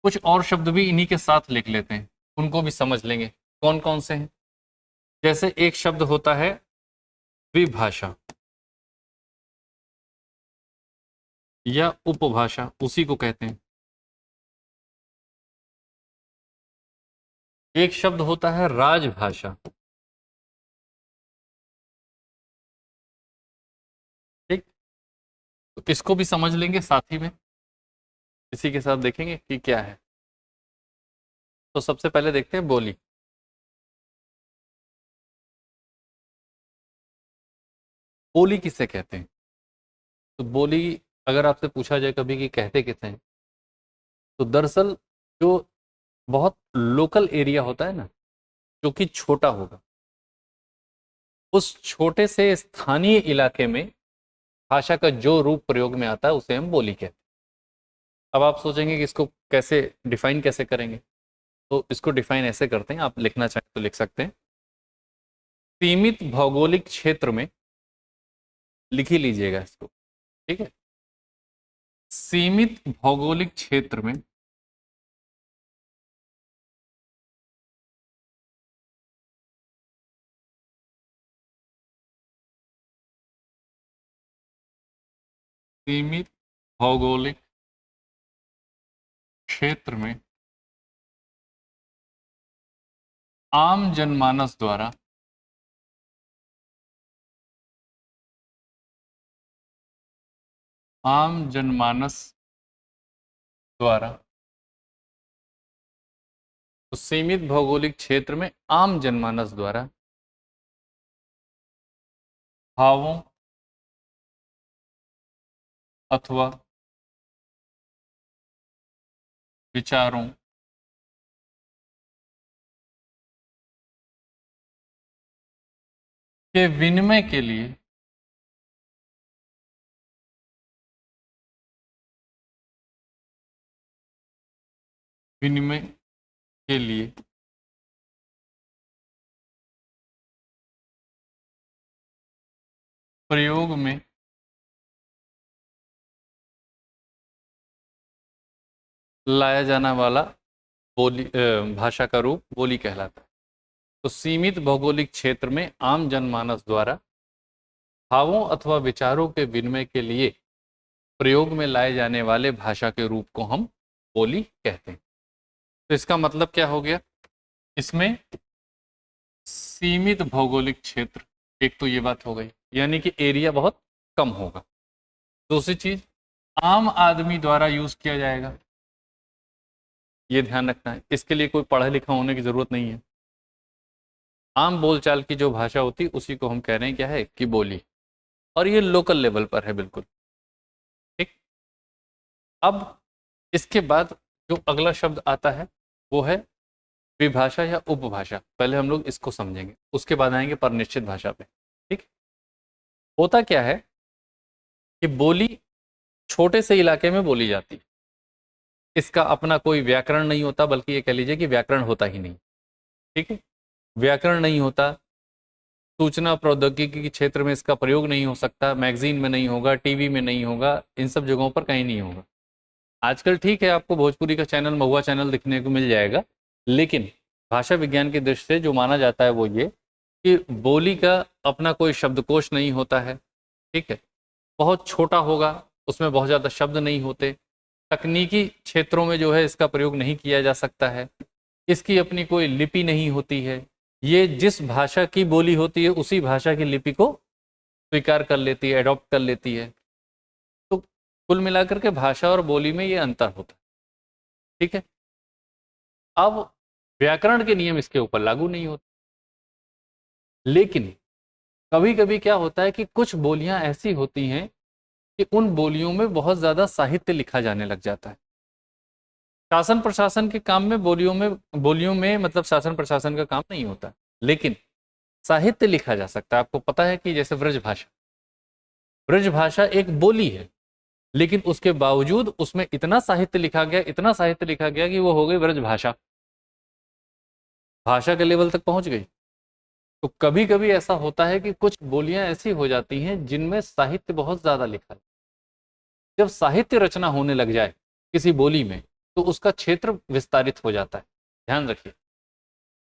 कुछ और शब्द भी इन्हीं के साथ लिख लेते हैं, उनको भी समझ लेंगे कौन कौन से हैं। जैसे एक शब्द होता है विभाषा या उपभाषा, उसी को कहते हैं। एक शब्द होता है राजभाषा। ठीक, तो इसको भी समझ लेंगे साथ ही में, इसी के साथ देखेंगे कि क्या है। तो सबसे पहले देखते हैं बोली। बोली किसे कहते हैं? तो बोली अगर आपसे पूछा जाए कभी कि कहते किसे हैं, तो दरअसल जो बहुत लोकल एरिया होता है ना, जो कि छोटा होगा, उस छोटे से स्थानीय इलाके में भाषा का जो रूप प्रयोग में आता है उसे हम बोली कहते हैं। अब आप सोचेंगे कि इसको कैसे डिफाइन कैसे करेंगे, तो इसको डिफाइन ऐसे करते हैं, आप लिखना चाहें तो लिख सकते हैं। सीमित भौगोलिक क्षेत्र में, लिख ही लीजिएगा इसको, ठीक है। सीमित भौगोलिक क्षेत्र में सीमित भौगोलिक क्षेत्र में आम जनमानस द्वारा आम जनमानस द्वारा, तो सीमित भौगोलिक क्षेत्र में आम जनमानस द्वारा भावों अथवा विचारों के विनिमय के लिए विनिमय के लिए प्रयोग में लाया जाने वाला बोली भाषा का रूप बोली कहलाता है। तो सीमित भौगोलिक क्षेत्र में आम जनमानस द्वारा भावों अथवा विचारों के विनिमय के लिए प्रयोग में लाए जाने वाले भाषा के रूप को हम बोली कहते हैं। तो इसका मतलब क्या हो गया, इसमें सीमित भौगोलिक क्षेत्र, एक तो ये बात हो गई, यानी कि एरिया बहुत कम होगा। दूसरी चीज, आम आदमी द्वारा यूज किया जाएगा, ये ध्यान रखना है। इसके लिए कोई पढ़ा लिखा होने की जरूरत नहीं है। आम बोलचाल की जो भाषा होती है उसी को हम कह रहे हैं क्या है कि बोली, और ये लोकल लेवल पर है बिल्कुल। ठीक, अब इसके बाद जो अगला शब्द आता है वो है विभाषा या उपभाषा, पहले हम लोग इसको समझेंगे, उसके बाद आएंगे परनिश्चित भाषा पे। ठीक, होता क्या है कि बोली छोटे से इलाके में बोली जाती है, इसका अपना कोई व्याकरण नहीं होता, बल्कि ये कह लीजिए कि व्याकरण होता ही नहीं। ठीक है, व्याकरण नहीं होता, सूचना प्रौद्योगिकी के क्षेत्र में इसका प्रयोग नहीं हो सकता, मैगजीन में नहीं होगा, टीवी में नहीं होगा, इन सब जगहों पर कहीं नहीं होगा। आजकल ठीक है आपको भोजपुरी का चैनल, महुआ चैनल दिखने को मिल जाएगा, लेकिन भाषा विज्ञान की दृष्टि से जो माना जाता है वो ये कि बोली का अपना कोई शब्दकोश नहीं होता है। ठीक है, बहुत छोटा होगा, उसमें बहुत ज़्यादा शब्द नहीं होते, तकनीकी क्षेत्रों में जो है इसका प्रयोग नहीं किया जा सकता है, इसकी अपनी कोई लिपि नहीं होती है, ये जिस भाषा की बोली होती है उसी भाषा की लिपि को स्वीकार कर लेती है, एडॉप्ट कर लेती है। तो कुल मिलाकर के भाषा और बोली में ये अंतर होता है। ठीक है, अब व्याकरण के नियम इसके ऊपर लागू नहीं होते, लेकिन कभी कभी क्या होता है कि कुछ बोलियां ऐसी होती हैं कि उन बोलियों में बहुत ज़्यादा साहित्य लिखा जाने लग जाता है। शासन प्रशासन के काम में बोलियों में मतलब शासन प्रशासन का काम नहीं होता, लेकिन साहित्य लिखा जा सकता है। आपको पता है कि जैसे ब्रज भाषा एक बोली है, लेकिन उसके बावजूद उसमें इतना साहित्य लिखा गया, इतना साहित्य लिखा गया कि वो हो गई ब्रज भाषा, भाषा के लेवल तक पहुंच गई। तो कभी कभी ऐसा होता है कि कुछ बोलियां ऐसी हो जाती हैं जिनमें साहित्य बहुत ज्यादा लिखा है। जब साहित्य रचना होने लग जाए किसी बोली में तो उसका क्षेत्र विस्तारित हो जाता है। ध्यान रखिए,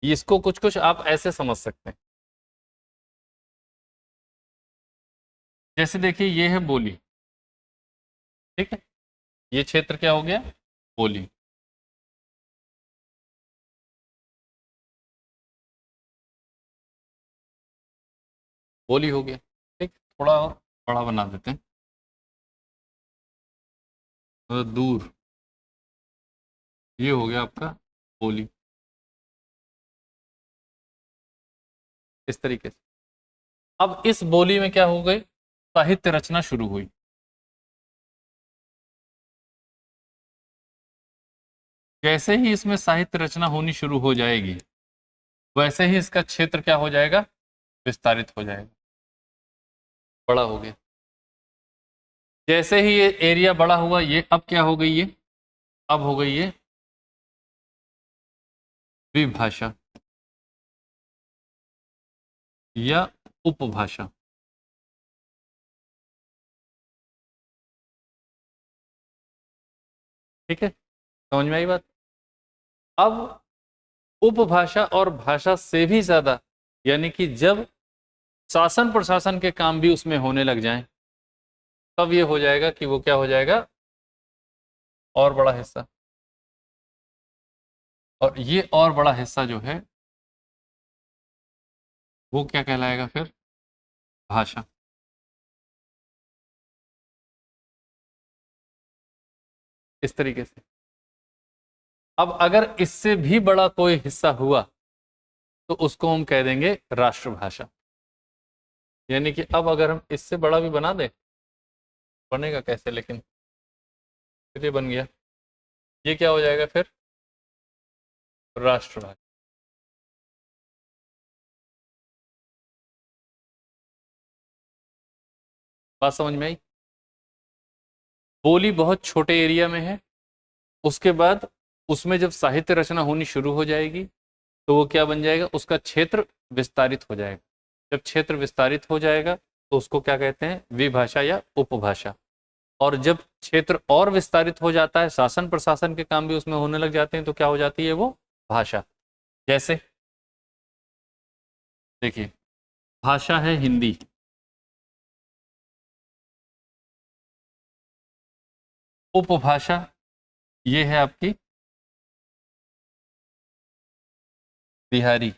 इसको कुछ कुछ आप ऐसे समझ सकते हैं, जैसे देखिए ये है बोली। ठीक है, ये क्षेत्र क्या हो गया, बोली। बोली हो गया। ठीक, थोड़ा और बड़ा बना देते हैं, तो दूर, ये हो गया आपका बोली। इस तरीके से अब इस बोली में क्या हो गई, साहित्य रचना शुरू हुई। जैसे ही इसमें साहित्य रचना होनी शुरू हो जाएगी, वैसे ही इसका क्षेत्र क्या हो जाएगा, विस्तारित हो जाएगा, बड़ा हो गया। जैसे ही ये एरिया बड़ा हुआ, ये अब क्या हो गई, ये अब हो गई ये विभाषा या उपभाषा। ठीक है, समझ में आई बात। अब उपभाषा और भाषा से भी ज्यादा, यानी कि जब शासन प्रशासन के काम भी उसमें होने लग जाएं, तब ये हो जाएगा कि वो क्या हो जाएगा, और बड़ा हिस्सा। और ये और बड़ा हिस्सा जो है वो क्या कहलाएगा फिर, भाषा। इस तरीके से अब अगर इससे भी बड़ा कोई हिस्सा हुआ तो उसको हम कह देंगे राष्ट्रभाषा। यानी कि अब अगर हम इससे बड़ा भी बना दें, बनेगा कैसे लेकिन, फिर ये बन गया, ये क्या हो जाएगा फिर, राष्ट्रभाषा। बात समझ में आई। बोली बहुत छोटे एरिया में है, उसके बाद उसमें जब साहित्य रचना होनी शुरू हो जाएगी तो वो क्या बन जाएगा, उसका क्षेत्र विस्तारित हो जाएगा। जब क्षेत्र विस्तारित हो जाएगा तो उसको क्या कहते हैं, विभाषा या उपभाषा। और जब क्षेत्र और विस्तारित हो जाता है, शासन प्रशासन के काम भी उसमें होने लग जाते हैं, तो क्या हो जाती है वो भाषा। जैसे देखिए, भाषा है हिंदी, उपभाषा ये है आपकी बिहारी।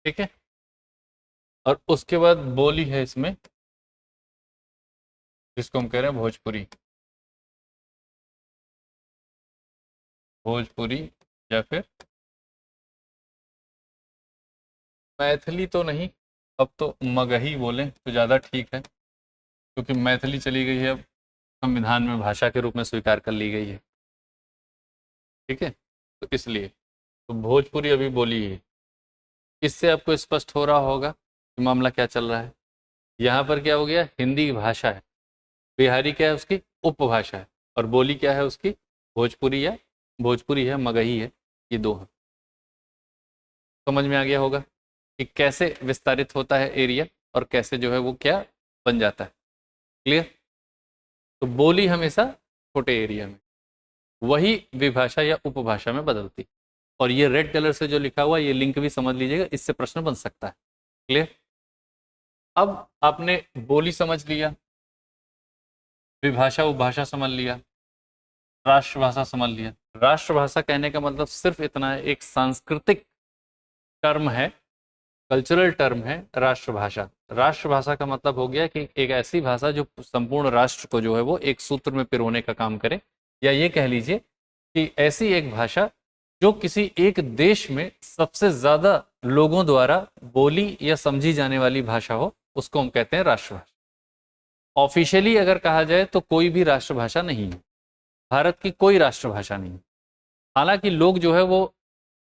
ठीक है, और उसके बाद बोली है इसमें, जिसको हम कह रहे हैं भोजपुरी। भोजपुरी या फिर मैथिली तो नहीं, अब तो मगही बोलें तो ज़्यादा ठीक है। क्योंकि मैथिली चली गई है, अब संविधान में भाषा के रूप में स्वीकार कर ली गई है। ठीक है, तो इसलिए तो भोजपुरी अभी बोली है। इससे आपको स्पष्ट हो रहा होगा कि मामला क्या चल रहा है। यहाँ पर क्या हो गया, हिंदी भाषा है, बिहारी क्या है, उसकी उपभाषा है, और बोली क्या है उसकी, भोजपुरी या भोजपुरी है, मगही है, ये दो है। समझ में आ गया होगा कि कैसे विस्तारित होता है एरिया और कैसे जो है वो क्या बन जाता है। क्लियर। तो बोली हमेशा छोटे एरिया में, वही विभाषा या उपभाषा में बदलती। और ये रेड कलर से जो लिखा हुआ, ये लिंक भी समझ लीजिएगा, इससे प्रश्न बन सकता है। क्लियर। अब आपने बोली समझ लिया, विभाषा उपभाषा समझ लिया, राष्ट्रभाषा समझ लिया। राष्ट्रभाषा कहने का मतलब सिर्फ इतना है, एक सांस्कृतिक टर्म है, कल्चरल टर्म है राष्ट्रभाषा। राष्ट्रभाषा का मतलब हो गया कि एक ऐसी भाषा जो संपूर्ण राष्ट्र को जो है वो एक सूत्र में पिरोने का काम करे, या ये कह लीजिए कि ऐसी एक भाषा जो किसी एक देश में सबसे ज्यादा लोगों द्वारा बोली या समझी जाने वाली भाषा हो, उसको हम कहते हैं राष्ट्रभाषा। ऑफिशियली अगर कहा जाए तो कोई भी राष्ट्रभाषा नहीं है, भारत की कोई राष्ट्रभाषा नहीं। हालांकि लोग जो है वो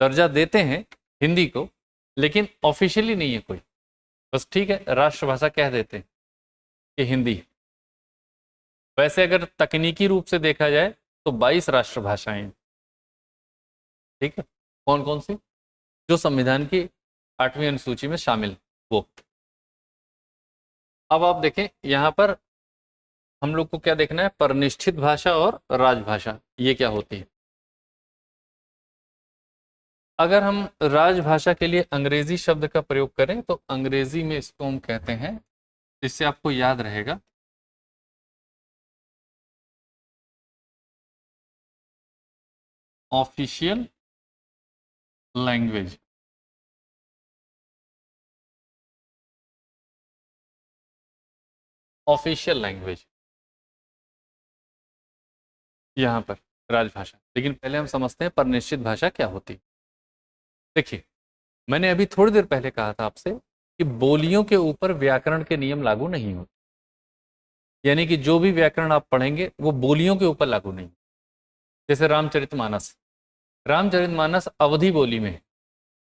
दर्जा देते हैं हिंदी को, लेकिन ऑफिशियली नहीं है कोई, बस ठीक है राष्ट्रभाषा कह देते हैं कि हिंदी। वैसे अगर तकनीकी रूप से देखा जाए तो 22 राष्ट्रभाषाएं हैं। ठीक है, कौन कौन सी, जो संविधान की 8वीं अनुसूची में शामिल वो। अब आप देखें यहां पर हम लोग को क्या देखना है, परनिष्ठित भाषा और राजभाषा ये क्या होती है। अगर हम राजभाषा के लिए अंग्रेजी शब्द का प्रयोग करें तो अंग्रेजी में इसको हम कहते हैं, जिससे आपको याद रहेगा, ऑफिशियल लैंग्वेज। ऑफिशियल लैंग्वेज यहां पर राजभाषा। लेकिन पहले हम समझते हैं परनिश्चित भाषा क्या होती है। देखिए, मैंने अभी थोड़ी देर पहले कहा था आपसे कि बोलियों के ऊपर व्याकरण के नियम लागू नहीं होते, यानी कि जो भी व्याकरण आप पढ़ेंगे वो बोलियों के ऊपर लागू नहीं। जैसे रामचरितमानस, रामचरितमानस अवधी बोली में है।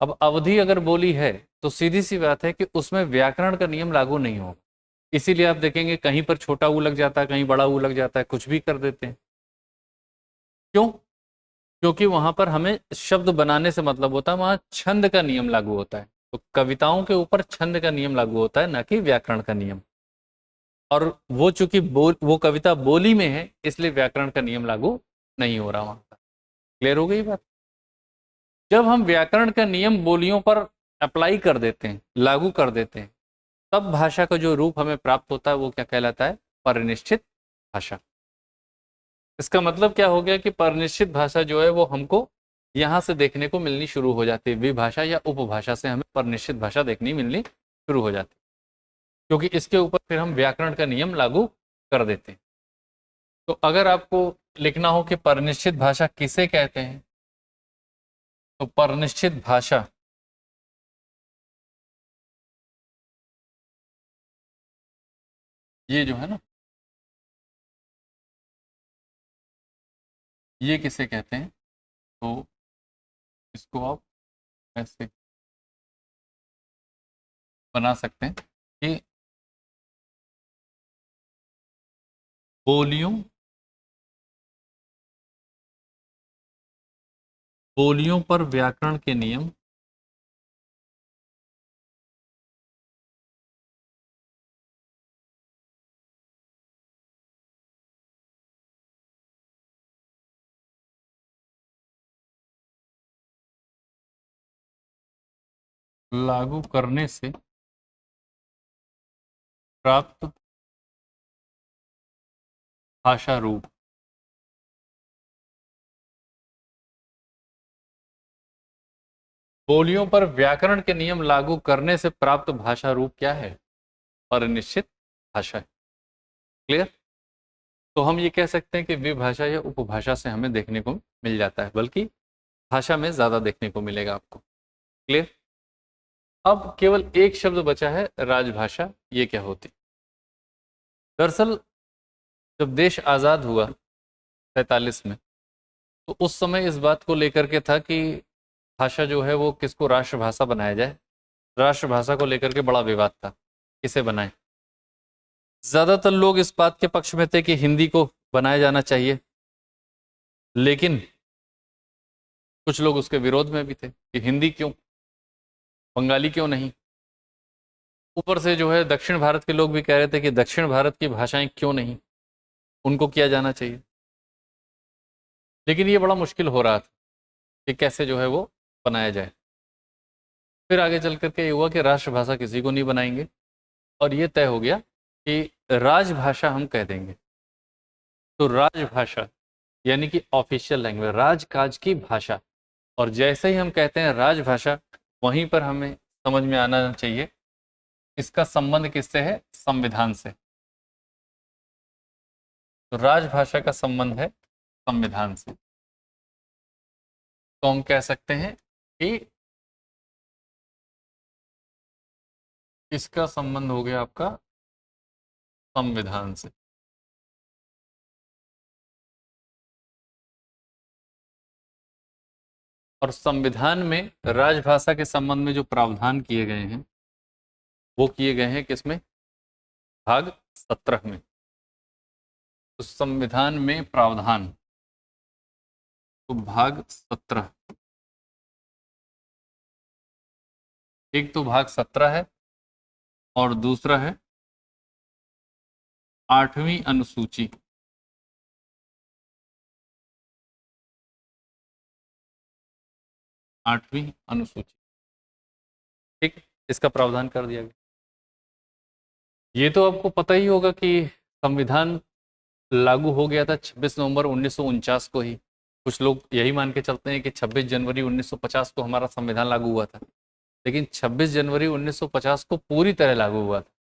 अब अवधि अगर बोली है तो सीधी सी बात है कि उसमें व्याकरण का नियम लागू नहीं होगा। इसीलिए आप देखेंगे कहीं पर छोटा ऊ लग जाता है, कहीं बड़ा ऊ लग जाता है, कुछ भी कर देते हैं। क्यों? क्योंकि वहां पर हमें शब्द बनाने से मतलब होता है, वहां छंद का नियम लागू होता है। तो कविताओं के ऊपर छंद का नियम लागू होता है, ना कि व्याकरण का नियम। और वो चूंकि वो कविता बोली में है, इसलिए व्याकरण का नियम लागू नहीं हो रहा वहां पर। क्लियर हो गई बात। जब हम व्याकरण का नियम बोलियों पर अप्लाई कर देते हैं, लागू कर देते हैं, तब भाषा का जो रूप हमें प्राप्त होता है वो क्या कहलाता है, परिनिष्ठित भाषा। इसका मतलब क्या हो गया कि परिनिश्चित भाषा जो है वो हमको यहाँ से देखने को मिलनी शुरू हो जाती है। विभाषा या उपभाषा से हमें परिनिश्चित भाषा देखनी मिलनी शुरू हो जाती है, क्योंकि इसके ऊपर फिर हम व्याकरण का नियम लागू कर देते हैं। तो अगर आपको लिखना हो कि परिनिश्चित भाषा किसे कहते हैं, तो परिनिश्चित भाषा ये जो है ना, ये किसे कहते हैं, तो इसको आप ऐसे बना सकते हैं कि बोलियों बोलियों पर व्याकरण के नियम लागू करने से प्राप्त भाषा रूप। बोलियों पर व्याकरण के नियम लागू करने से प्राप्त भाषा रूप क्या है, परिनिश्चित भाषा है। क्लियर। तो हम ये कह सकते हैं कि विभाषा या उपभाषा से हमें देखने को मिल जाता है, बल्कि भाषा में ज्यादा देखने को मिलेगा आपको। क्लियर। अब केवल एक शब्द बचा है, राजभाषा। ये क्या होती? दरअसल जब देश आज़ाद हुआ 47 में, तो उस समय इस बात को लेकर के था कि भाषा जो है वो किसको राष्ट्रभाषा बनाया जाए। राष्ट्रभाषा को लेकर के बड़ा विवाद था, किसे बनाए। ज़्यादातर लोग इस बात के पक्ष में थे कि हिंदी को बनाया जाना चाहिए, लेकिन कुछ लोग उसके विरोध में भी थे कि हिंदी क्यों, बंगाली क्यों नहीं। ऊपर से जो है दक्षिण भारत के लोग भी कह रहे थे कि दक्षिण भारत की भाषाएं क्यों नहीं, उनको किया जाना चाहिए। लेकिन ये बड़ा मुश्किल हो रहा था कि कैसे जो है वो बनाया जाए। फिर आगे चल करके ये हुआ कि राष्ट्रभाषा किसी को नहीं बनाएंगे, और ये तय हो गया कि राजभाषा हम कह देंगे। तो राजभाषा यानी कि ऑफिशियल लैंग्वेज, राजकाज की भाषा। और जैसे ही हम कहते हैं राजभाषा, वहीं पर हमें समझ में आना चाहिए इसका संबंध किससे है, संविधान से। तो राजभाषा का संबंध है संविधान से। तो हम कह सकते हैं कि इसका संबंध हो गया आपका संविधान से। और संविधान में राजभाषा के संबंध में जो प्रावधान किए गए हैं वो किए गए हैं किसमें, भाग 17 में। तो संविधान में प्रावधान, तो भाग 17, एक तो भाग 17 है और दूसरा है 8वीं अनुसूची। 8वीं अनुसूची, ठीक, इसका प्रावधान कर दिया गया। ये तो आपको पता ही होगा कि संविधान लागू हो गया था 26 नवंबर 1949 को ही। कुछ लोग यही मान के चलते हैं कि 26 जनवरी 1950 को हमारा संविधान लागू हुआ था, लेकिन 26 जनवरी 1950 को पूरी तरह लागू हुआ था।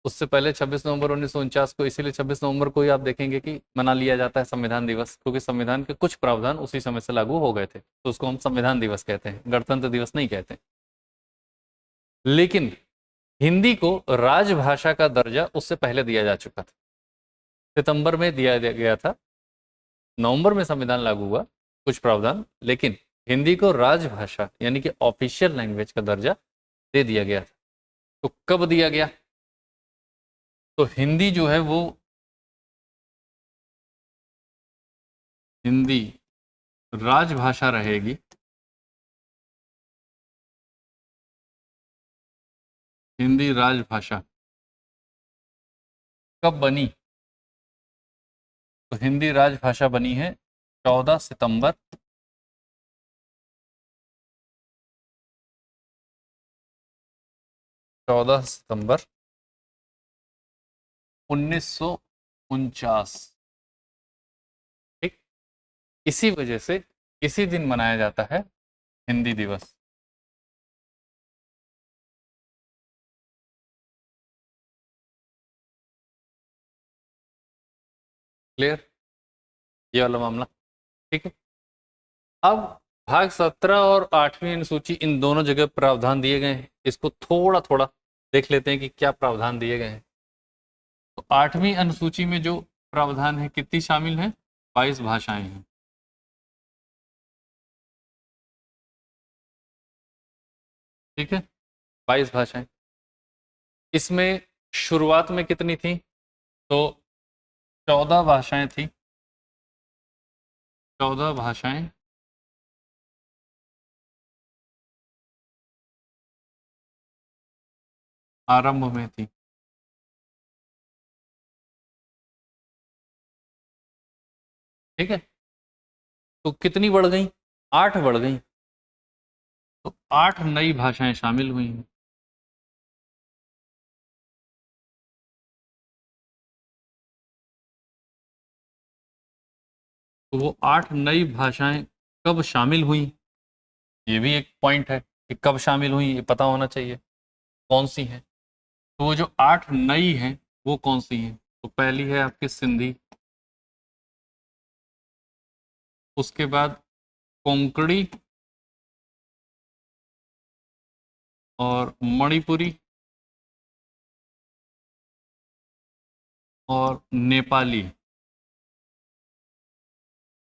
उससे पहले 26 नवंबर 1949 को, इसीलिए 26 नवंबर को ही आप देखेंगे कि मना लिया जाता है संविधान दिवस, क्योंकि संविधान के कुछ प्रावधान उसी समय से लागू हो गए थे। तो उसको हम संविधान दिवस कहते हैं, गणतंत्र दिवस नहीं कहते। लेकिन हिंदी को राजभाषा का दर्जा उससे पहले दिया जा चुका था, सितंबर में दिया गया था। नवंबर में संविधान लागू हुआ, कुछ प्रावधान, लेकिन हिंदी को राजभाषा यानी कि ऑफिशियल लैंग्वेज का दर्जा दे दिया गया था। तो कब दिया गया, तो हिंदी जो है वो, हिंदी राजभाषा रहेगी हिंदी राजभाषा कब बनी, तो हिंदी राजभाषा बनी है 14 सितंबर 1949, ठीक। इसी वजह से इसी दिन मनाया जाता है हिंदी दिवस। क्लियर ये वाला मामला, ठीक है। अब भाग 17 और 8वीं अनुसूची, इन दोनों जगह प्रावधान दिए गए हैं। इसको थोड़ा थोड़ा देख लेते हैं कि क्या प्रावधान दिए गए हैं। तो 8वीं अनुसूची में जो प्रावधान है, कितनी शामिल है, 22 भाषाएं हैं, ठीक है, 22 भाषाएं। इसमें शुरुआत में कितनी थी, तो 14 भाषाएं थी, 14 भाषाएं आरंभ में थी, ठीक है। तो कितनी बढ़ गई, 8 बढ़ गई। तो 8 नई भाषाएं शामिल हुई हैं। तो वो 8 नई भाषाएं कब शामिल हुई, ये भी एक पॉइंट है कि कब शामिल हुई, ये पता होना चाहिए कौन सी है। तो वो जो 8 नई हैं वो कौन सी हैं, तो पहली है आपकी सिंधी, उसके बाद कोंकणी और मणिपुरी, और नेपाली।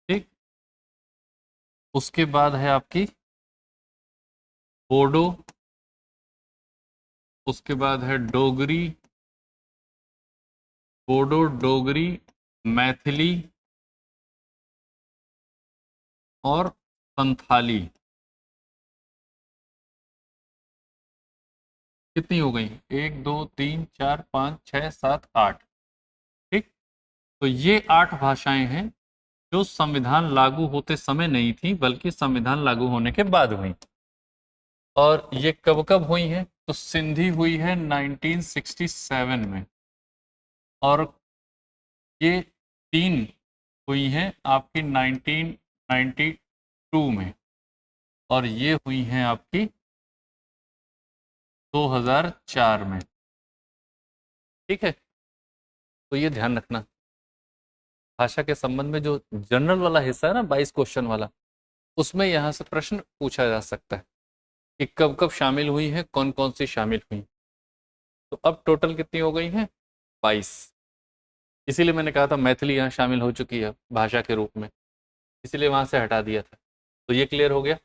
ठीक, उसके बाद है आपकी बोडो, उसके बाद है डोगरी, बोडो, डोगरी, मैथिली और संथाली। कितनी हो गई? 1 2 3 4 5 6 7 8। ठीक, तो ये 8 भाषाएं हैं जो संविधान लागू होते समय नहीं थी, बल्कि संविधान लागू होने के बाद हुई। और ये कब कब हुई हैं? तो सिंधी हुई है 1967 में, और ये 3 हुई हैं आपकी 1992 में, और ये हुई हैं आपकी 2004 में। ठीक है, तो ये ध्यान रखना, भाषा के संबंध में जो जनरल वाला हिस्सा है ना, 22 क्वेश्चन वाला, उसमें यहाँ से प्रश्न पूछा जा सकता है कि कब कब शामिल हुई है, कौन कौन सी शामिल हुई। तो अब टोटल कितनी हो गई हैं? 22। इसीलिए मैंने कहा था मैथिली यहाँ शामिल हो चुकी है भाषा के रूप में, इसीलिए वहां से हटा दिया था। तो ये क्लियर हो गया।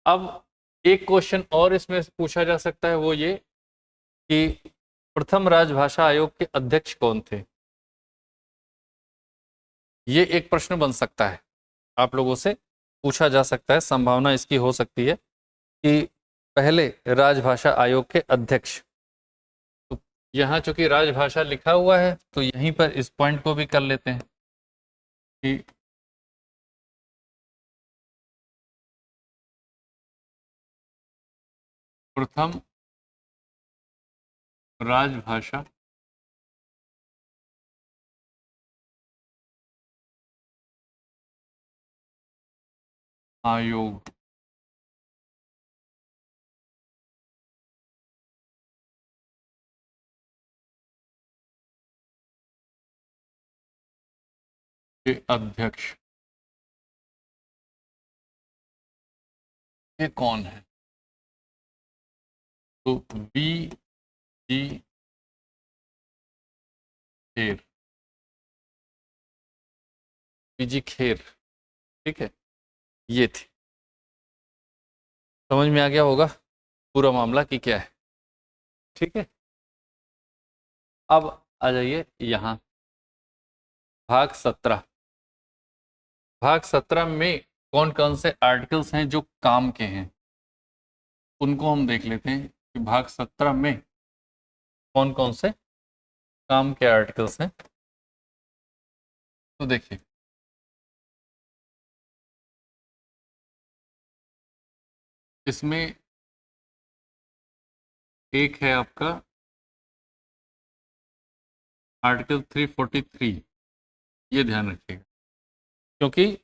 अब एक क्वेश्चन और इसमें पूछा जा सकता है, वो ये कि प्रथम राजभाषा आयोग के अध्यक्ष कौन थे? ये एक प्रश्न बन सकता है, आप लोगों से पूछा जा सकता है, संभावना इसकी हो सकती है कि पहले राजभाषा आयोग के अध्यक्ष। तो यहाँ चूंकि राजभाषा लिखा हुआ है, तो यहीं पर इस पॉइंट को भी कर लेते हैं कि प्रथम राजभाषा आयोग के अध्यक्ष ये कौन है? तो बी जी खेर, बीजी खेर। ठीक है, ये थी। समझ में आ गया होगा पूरा मामला कि क्या है। ठीक है, अब आ जाइए यहाँ भाग 17। भाग 17 में कौन कौन से आर्टिकल्स हैं जो काम के हैं, उनको हम देख लेते हैं कि भाग 17 में कौन कौन से काम के आर्टिकल्स हैं। तो देखिए, इसमें एक है आपका आर्टिकल 343, ये ध्यान रखिएगा, क्योंकि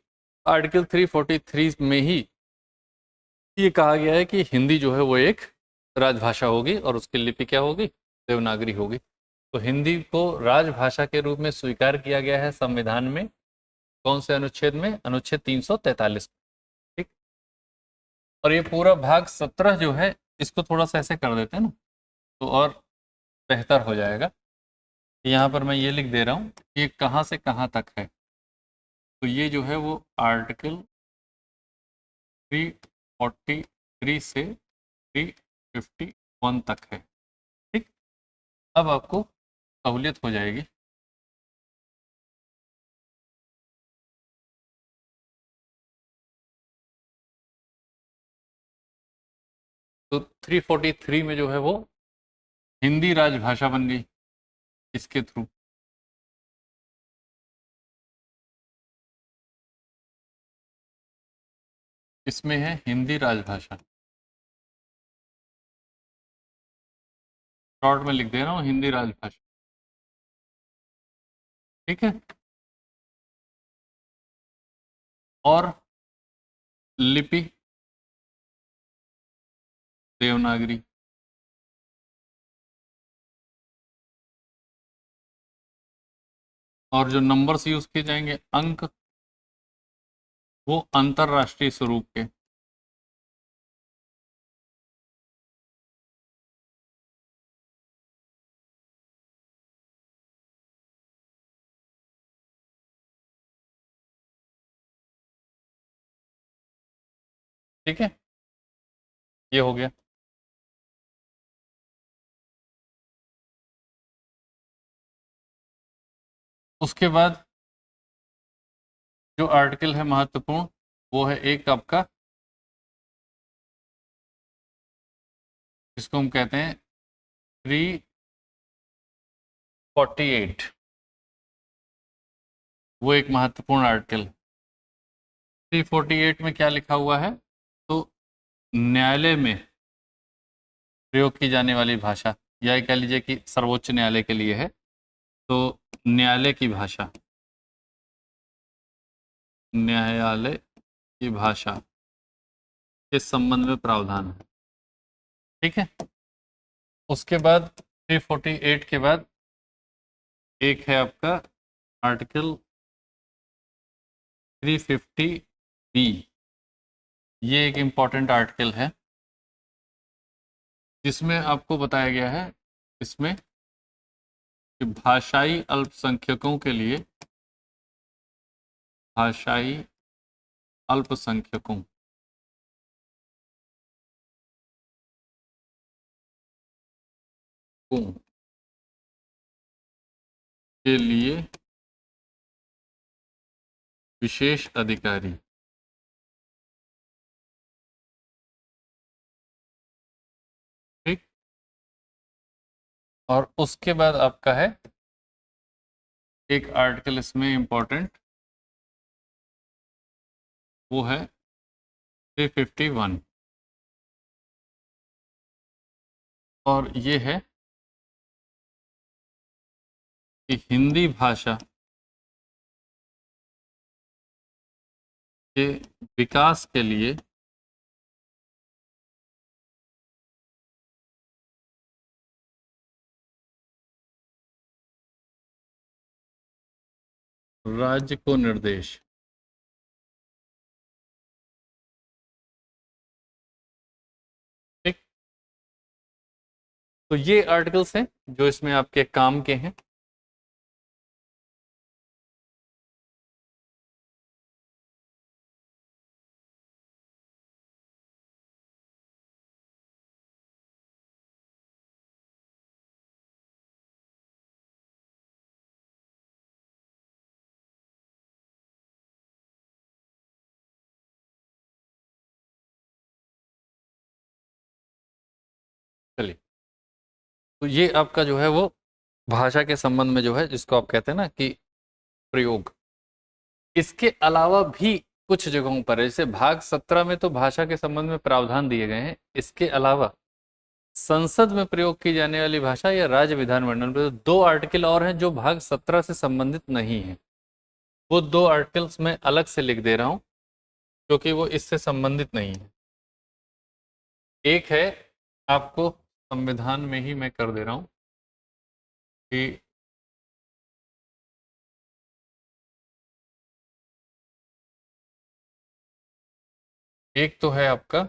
आर्टिकल 343 में ही ये कहा गया है कि हिंदी जो है वो एक राजभाषा होगी और उसकी लिपि क्या होगी? देवनागरी होगी। तो हिंदी को राजभाषा के रूप में स्वीकार किया गया है संविधान में, कौन से अनुच्छेद में? अनुच्छेद 343। ठीक, और ये पूरा भाग 17 जो है, इसको थोड़ा सा ऐसे कर देते हैं ना, तो और बेहतर हो जाएगा। यहाँ पर मैं ये लिख दे रहा हूँ, ये कहाँ से कहाँ तक है। तो ये जो है वो आर्टिकल 343 से 351 तक है। ठीक, अब आपको सहूलियत हो जाएगी। तो 343 में जो है वो हिंदी राजभाषा बन गई इसके थ्रू। इसमें है हिंदी राजभाषा, शॉर्ट में लिख दे रहा हूँ हिंदी राजभाषा। ठीक है, और लिपि देवनागरी। और जो नंबर्स यूज किए जाएंगे, अंक, वो अंतरराष्ट्रीय स्वरूप के। ठीक है, ये हो गया। उसके बाद जो आर्टिकल है महत्वपूर्ण, वो है एक आपका, जिसको हम कहते हैं 348। वो एक महत्वपूर्ण आर्टिकल। 348 में क्या लिखा हुआ है? तो न्यायालय में प्रयोग की जाने वाली भाषा, या कह लीजिए कि सर्वोच्च न्यायालय के लिए है, तो न्यायालय की भाषा, न्यायालय की भाषा के संबंध में प्रावधान है। ठीक है। उसके बाद 348 के बाद एक है आपका आर्टिकल 350 बी। ये एक इम्पॉर्टेंट आर्टिकल है, जिसमें आपको बताया गया है इसमें कि भाषाई अल्पसंख्यकों के लिए, भाषाई अल्पसंख्यकों के लिए विशेष अधिकारी। ठीक। और उसके बाद आपका है एक आर्टिकल इसमें इंपॉर्टेंट, वो है 351, और ये है कि हिंदी भाषा के विकास के लिए राज्य को निर्देश। ठीक। तो ये आर्टिकल्स हैं जो इसमें आपके काम के हैं। चलिए, तो ये आपका जो है वो भाषा के संबंध में जो है, जिसको आप कहते हैं ना कि प्रयोग। इसके अलावा भी कुछ जगहों पर, जैसे भाग 17 में तो भाषा के संबंध में प्रावधान दिए गए हैं, इसके अलावा संसद में प्रयोग की जाने वाली भाषा या राज्य विधानमंडल में, तो दो आर्टिकल और हैं जो भाग 17 से संबंधित नहीं है। वो दो आर्टिकल्स मैं अलग से लिख दे रहा हूं, क्योंकि वो इससे संबंधित नहीं है। एक है आपको संविधान में ही मैं कर दे रहा हूं कि एक तो है आपका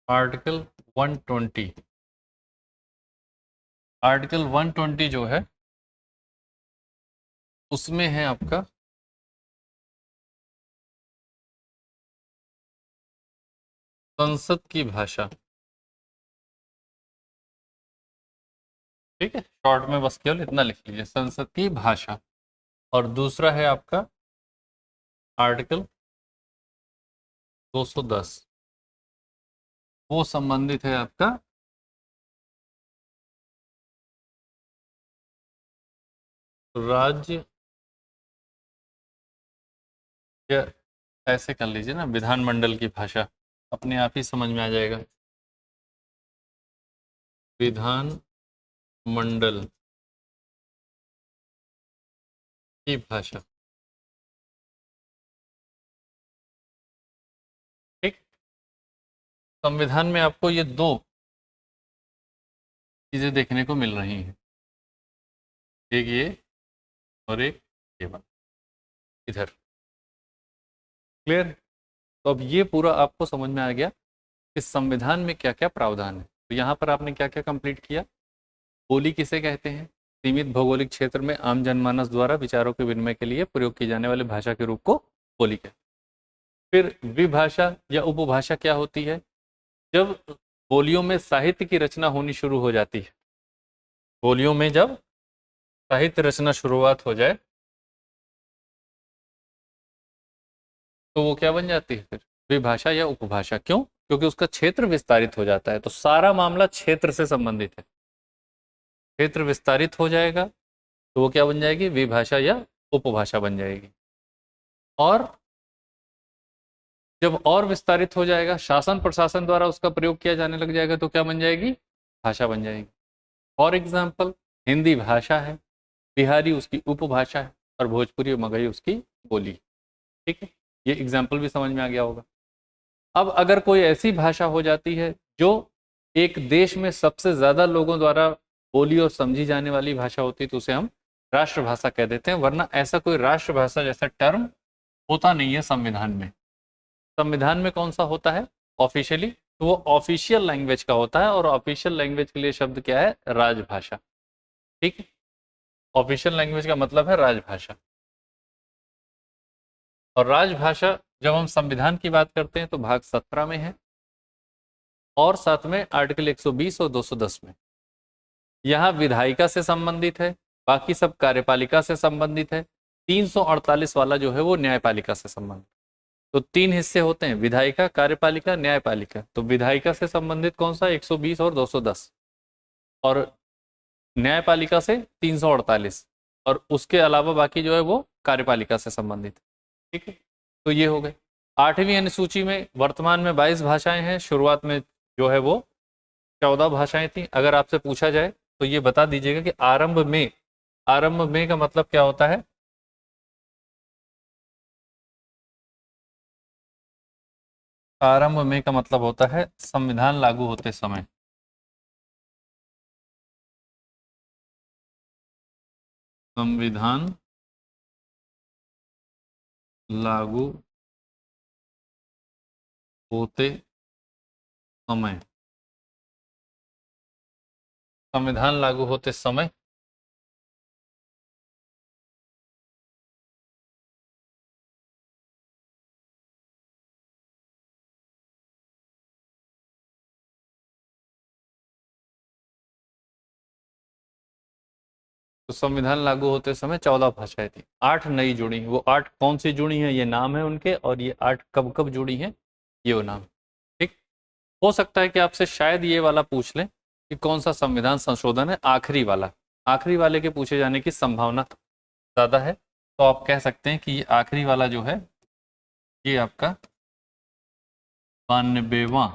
आर्टिकल 120। आर्टिकल 120 जो है, उसमें है आपका संसद की भाषा। ठीक है, शॉर्ट में बस केवल इतना लिख लीजिए, संसद की भाषा। और दूसरा है आपका आर्टिकल 210, वो संबंधित है आपका राज्य, या ऐसे कर लीजिए ना, विधानमंडल की भाषा, अपने आप ही समझ में आ जाएगा। विधान मंडल की भाषा। ठीक। संविधान में आपको ये दो चीजें देखने को मिल रही हैं, एक ये और एक ये बात इधर। क्लियर? तो अब ये पूरा आपको समझ में आ गया कि संविधान में क्या क्या प्रावधान है। तो यहाँ पर आपने क्या क्या कंप्लीट किया? बोली किसे कहते हैं? सीमित भौगोलिक क्षेत्र में आम जनमानस द्वारा विचारों के विनिमय के लिए प्रयोग की जाने वाली भाषा के रूप को बोली कहते हैं। फिर विभाषा या उपभाषा क्या होती है? जब बोलियों में साहित्य की रचना होनी शुरू हो जाती है, बोलियों में जब साहित्य रचना शुरुआत हो जाए तो वो क्या बन जाती है? फिर विभाषा या उपभाषा। क्यों? क्योंकि उसका क्षेत्र विस्तारित हो जाता है। तो सारा मामला क्षेत्र से संबंधित है। क्षेत्र विस्तारित हो जाएगा तो वो क्या बन जाएगी? विभाषा या उपभाषा बन जाएगी। और जब और विस्तारित हो जाएगा, शासन प्रशासन द्वारा उसका प्रयोग किया जाने लग जाएगा, तो क्या बन जाएगी? भाषा बन जाएगी। फॉर एग्जाम्पल, हिंदी भाषा है, बिहारी उसकी उपभाषा है, और भोजपुरी मगही उसकी बोली। ठीक है, ये एग्जाम्पल भी समझ में आ गया होगा। अब अगर कोई ऐसी भाषा हो जाती है जो एक देश में सबसे ज्यादा लोगों द्वारा बोली और समझी जाने वाली भाषा होती है, तो उसे हम राष्ट्रभाषा कह देते हैं। वरना ऐसा कोई राष्ट्रभाषा जैसा टर्म होता नहीं है संविधान में। संविधान में कौन सा होता है ऑफिशियली? तो वो ऑफिशियल लैंग्वेज का होता है, और ऑफिशियल लैंग्वेज के लिए शब्द क्या है? राजभाषा। ठीक है, ऑफिशियल लैंग्वेज का मतलब है राजभाषा। और राजभाषा जब हम संविधान की बात करते हैं तो भाग 17 में है, और साथ में आर्टिकल 120 और 210 में। यहाँ विधायिका से संबंधित है, बाकी सब कार्यपालिका से संबंधित है। 348 वाला जो है वो न्यायपालिका से संबंधित। तो तीन हिस्से होते हैं, विधायिका, कार्यपालिका, न्यायपालिका। तो विधायिका से संबंधित कौन सा? 120 और 210। और न्यायपालिका से 348। और उसके अलावा बाकी जो है वो कार्यपालिका से संबंधित। ठीक है, तो ये हो गए। 8वीं अनुसूची में वर्तमान में 22 भाषाएं हैं। शुरुआत में जो है वो 14 भाषाएं थी। अगर आपसे पूछा जाए तो ये बता दीजिएगा कि आरंभ में का मतलब क्या होता है? आरंभ में का मतलब होता है संविधान लागू होते समय। संविधान लागू होते समय। संविधान लागू होते समय तो संविधान लागू होते समय 14 भाषाएं थी, 8 नई जुड़ी। वो 8 कौन सी जुड़ी हैं ये नाम है उनके, और ये 8 कब कब जुड़ी हैं ये वो नाम। ठीक, हो सकता है कि आपसे शायद ये वाला पूछ लें कि कौन सा संविधान संशोधन है आखिरी वाला। आखिरी वाले के पूछे जाने की संभावना ज़्यादा है, तो आप कह सकते हैं कि ये आखिरी वाला जो है ये आपका 92वां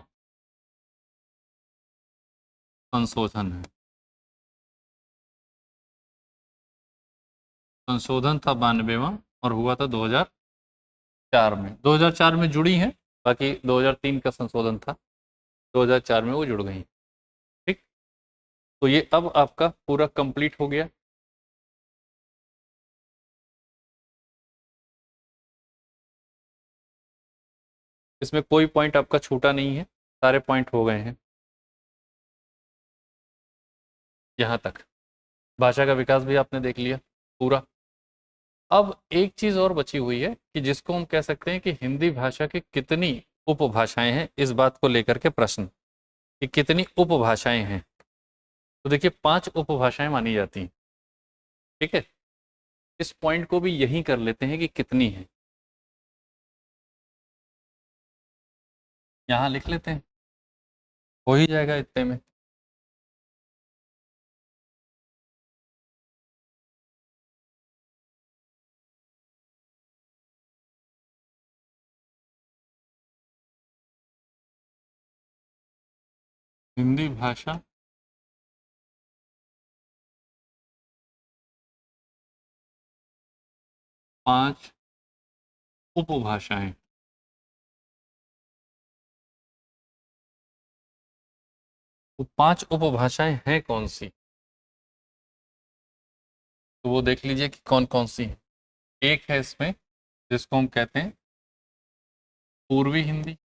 संशोधन है। संशोधन था 92वां, और हुआ था 2004 में। 2004 में जुड़ी हैं, बाकी 2003 का संशोधन था, 2004 में वो जुड़ गई। ठीक, तो ये अब आपका पूरा कंप्लीट हो गया। इसमें कोई पॉइंट आपका छूटा नहीं है, सारे पॉइंट हो गए हैं यहाँ तक। भाषा का विकास भी आपने देख लिया पूरा। अब एक चीज और बची हुई है कि जिसको हम कह सकते हैं कि हिंदी भाषा की कितनी उपभाषाएं हैं, इस बात को लेकर के प्रश्न कि कितनी उपभाषाएं हैं। तो देखिए 5 उपभाषाएं मानी जाती हैं। ठीक है, इस पॉइंट को भी यही कर लेते हैं कि कितनी है, यहां लिख लेते हैं, हो ही जाएगा इतने में। हिंदी भाषा 5 उपभाषाएं। तो 5 उपभाषाएं हैं कौन सी? तो वो देख लीजिए कि कौन कौन सी है। एक है इसमें जिसको हम कहते हैं पूर्वी हिंदी,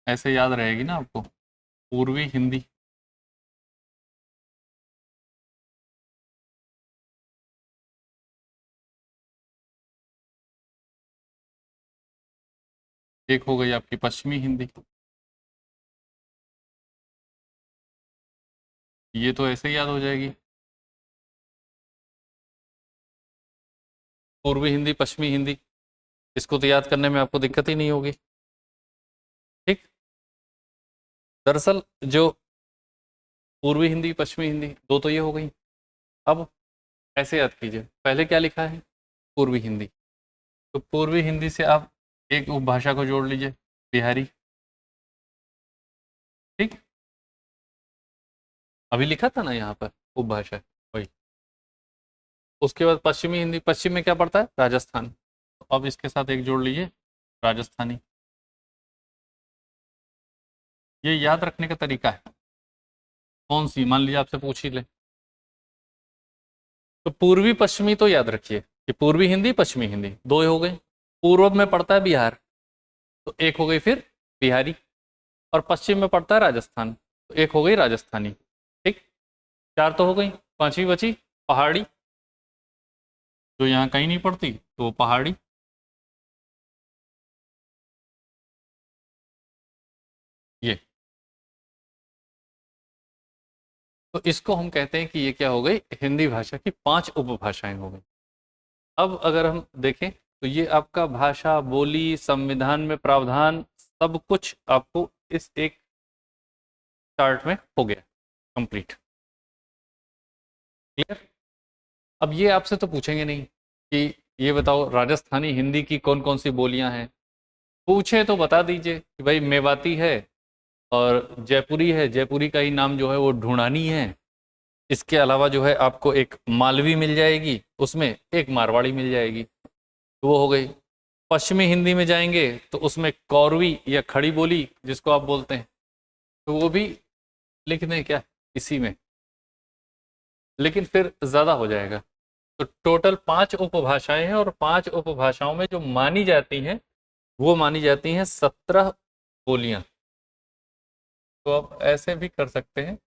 ऐसे याद रहेगी ना आपको, पूर्वी हिंदी। एक हो गई आपकी पश्चिमी हिंदी, ये तो ऐसे ही याद हो जाएगी। पूर्वी हिंदी, पश्चिमी हिंदी, इसको तो याद करने में आपको दिक्कत ही नहीं होगी। ठीक। दरअसल जो पूर्वी हिंदी, पश्चिमी हिंदी, दो तो ये हो गई। अब ऐसे याद कीजिए, पहले क्या लिखा है, पूर्वी हिंदी, तो पूर्वी हिंदी से आप एक उपभाषा को जोड़ लीजिए, बिहारी। ठीक। अभी लिखा था ना यहाँ पर उपभाषा, वही। उसके बाद पश्चिमी हिंदी, पश्चिम में क्या पड़ता है, राजस्थान, तो अब इसके साथ एक जोड़ लीजिए, राजस्थानी। ये याद रखने का तरीका है। कौन सी, मान लीजिए आपसे पूछ ही ले, तो पूर्वी पश्चिमी तो याद रखिए कि पूर्वी हिंदी, पश्चिमी हिंदी दो हो गए। पूर्व में पड़ता है बिहार, तो एक हो गई फिर बिहारी, और पश्चिम में पड़ता है राजस्थान, तो एक हो गई राजस्थानी। ठीक। चार तो हो गई, पांचवी बची पहाड़ी, जो यहाँ कहीं नहीं पड़ती, तो वो पहाड़ी। ये, तो इसको हम कहते हैं कि ये क्या हो गई, हिंदी भाषा की 5 उपभाषाएं हो गई। अब अगर हम देखें तो ये आपका भाषा, बोली, संविधान में प्रावधान, सब कुछ आपको इस एक चार्ट में हो गया कंप्लीट। क्लियर। अब ये आपसे तो पूछेंगे नहीं कि ये बताओ राजस्थानी हिंदी की कौन कौन सी बोलियां हैं, पूछे तो बता दीजिए कि भाई मेवाती है, और जयपुरी है, जयपुरी का ही नाम जो है वो ढूंढानी है। इसके अलावा जो है आपको एक मालवी मिल जाएगी, उसमें एक मारवाड़ी मिल जाएगी, तो वो हो गई। पश्चिमी हिंदी में जाएंगे तो उसमें कौरवी या खड़ी बोली जिसको आप बोलते हैं, तो वो भी लिख दें क्या इसी में, लेकिन फिर ज़्यादा हो जाएगा। तो टोटल 5 उपभाषाएं हैं, और 5 उपभाषाओं में जो मानी जाती हैं वो मानी जाती हैं 17 बोलियां। तो आप ऐसे भी कर सकते हैं,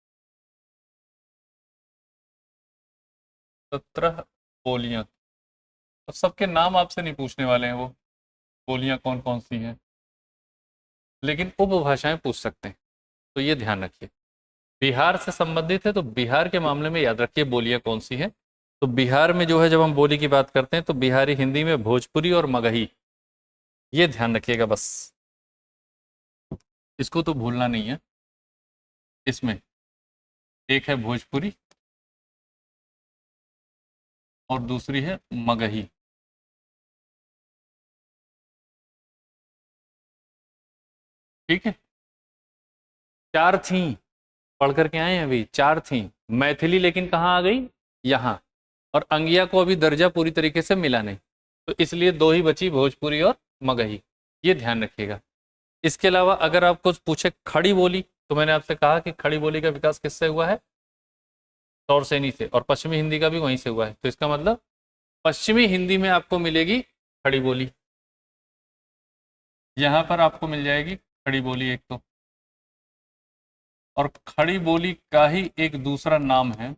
17 बोलियां। तो सबके नाम आपसे नहीं पूछने वाले हैं, वो बोलियां कौन कौन सी हैं, लेकिन उपभाषाएं पूछ सकते हैं। तो ये ध्यान रखिए, बिहार से संबंधित है तो बिहार के मामले में याद रखिए बोलियां कौन सी हैं। तो बिहार में जो है जब हम बोली की बात करते हैं तो बिहारी हिंदी में भोजपुरी और मगही, ये ध्यान रखिएगा बस, इसको तो भूलना नहीं है। इसमें एक है भोजपुरी और दूसरी है मगही। ठीक है। चार थी, पढ़ करके आए हैं अभी, चार थी। मैथिली लेकिन कहाँ आ गई, यहाँ, और अंगिया को अभी दर्जा पूरी तरीके से मिला नहीं, तो इसलिए दो ही बची, भोजपुरी और मगही। ये ध्यान रखिएगा। इसके अलावा अगर आपको पूछे खड़ी बोली, तो मैंने आपसे कहा कि खड़ी बोली का विकास किससे हुआ है, तौरसेनी से, और पश्चिमी हिंदी का भी वहीं से हुआ है, तो इसका मतलब पश्चिमी हिंदी में आपको मिलेगी खड़ी बोली। यहाँ पर आपको मिल जाएगी खड़ी बोली एक तो, और खड़ी बोली का ही एक दूसरा नाम है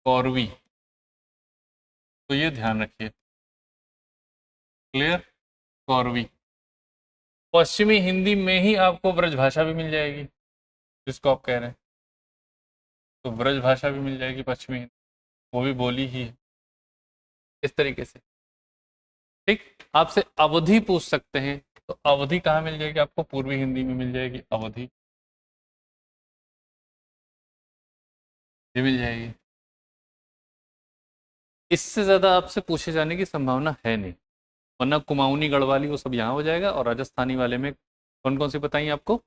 कौरवी, तो ये ध्यान रखिए। क्लियर। कौरवी। पश्चिमी हिंदी में ही आपको ब्रजभाषा भी मिल जाएगी, जिसको आप कह रहे हैं, तो ब्रजभाषा भी मिल जाएगी पश्चिमी हिंदी, वो भी बोली ही है इस तरीके से। ठीक। आपसे अवधि पूछ सकते हैं, तो अवधि कहाँ मिल जाएगी आपको, पूर्वी हिंदी में मिल जाएगी अवधि, ये मिल जाएगी। इससे ज्यादा आपसे पूछे जाने की संभावना है नहीं, वरना कुमाऊनी, गढ़वाली वो सब यहाँ हो जाएगा। और राजस्थानी वाले में कौन कौन सी बताइए आपको,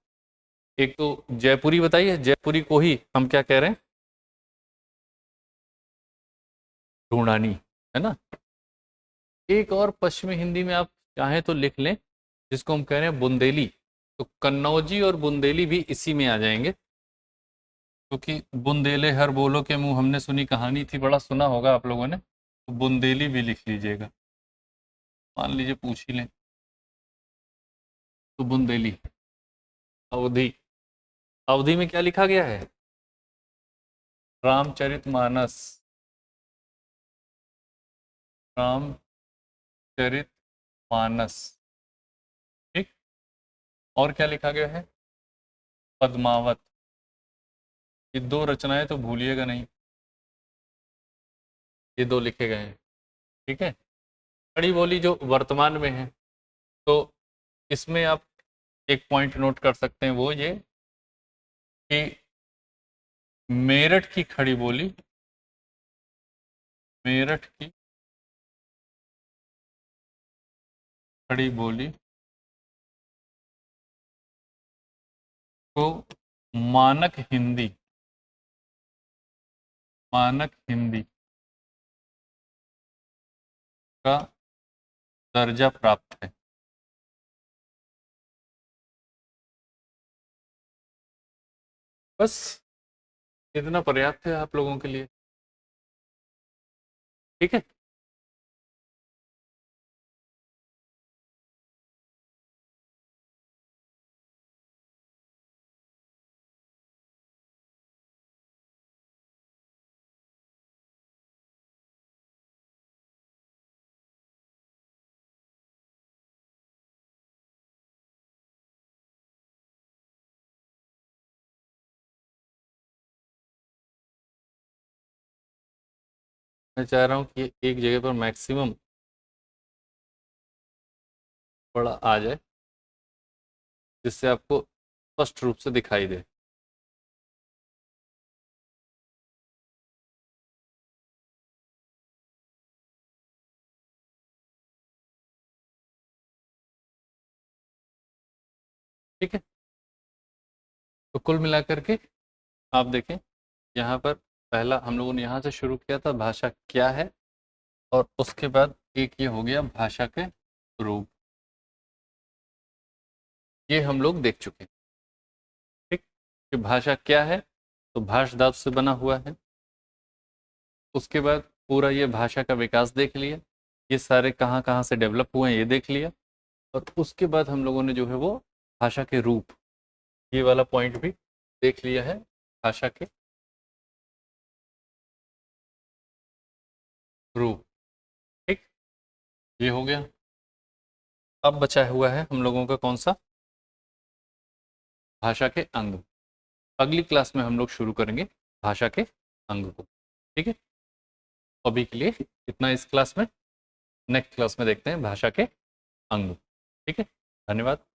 एक तो जयपुरी बताइए, जयपुरी को ही हम क्या कह रहे हैं, ढूंढानी, है ना। एक और पश्चिमी हिंदी में आप चाहें तो लिख लें, जिसको हम कह रहे हैं बुंदेली, तो कन्नौजी और बुंदेली भी इसी में आ जाएंगे, क्योंकि बुंदेले हर बोलो के मुंह, हमने सुनी कहानी थी, बड़ा सुना होगा आप लोगों ने, तो बुंदेली भी लिख लीजिएगा। मान लीजिए पूछ ही लें, तो बुंदेली। अवधि, अवधि में क्या लिखा गया है, रामचरितमानस, चरित मानस, ठीक। और क्या लिखा गया है? पद्मावत। ये दो रचनाएं तो भूलिएगा नहीं, ये दो लिखे गए हैं, ठीक है। खड़ी बोली जो वर्तमान में है, तो इसमें आप एक पॉइंट नोट कर सकते हैं, वो ये कि मेरठ की खड़ी बोली, मेरठ की खड़ी बोली को मानक हिंदी, मानक हिंदी का दर्जा प्राप्त है। बस इतना पर्याप्त है आप लोगों के लिए, ठीक है। मैं चाह रहा हूँ कि एक जगह पर मैक्सिमम बड़ा आ जाए, जिससे आपको स्पष्ट रूप से दिखाई दे। ठीक है, तो कुल मिलाकर के आप देखें, यहाँ पर पहला हम लोगों ने यहाँ से शुरू किया था, भाषा क्या है, और उसके बाद एक ये हो गया भाषा के रूप, ये हम लोग देख चुके हैं, ठीक। कि भाषा क्या है, तो भाष धातु से बना हुआ है। उसके बाद पूरा ये भाषा का विकास देख लिया, ये सारे कहाँ कहाँ से डेवलप हुए हैं ये देख लिया, और उसके बाद हम लोगों ने जो है वो भाषा के रूप, ये वाला पॉइंट भी देख लिया है, भाषा के रूप, ठीक। ये हो गया। अब बचा हुआ है हम लोगों का कौन सा? भाषा के अंग। अगली क्लास में हम लोग शुरू करेंगे भाषा के अंग को, ठीक है। अभी के लिए इतना इस क्लास में, नेक्स्ट क्लास में देखते हैं भाषा के अंग, ठीक है। धन्यवाद।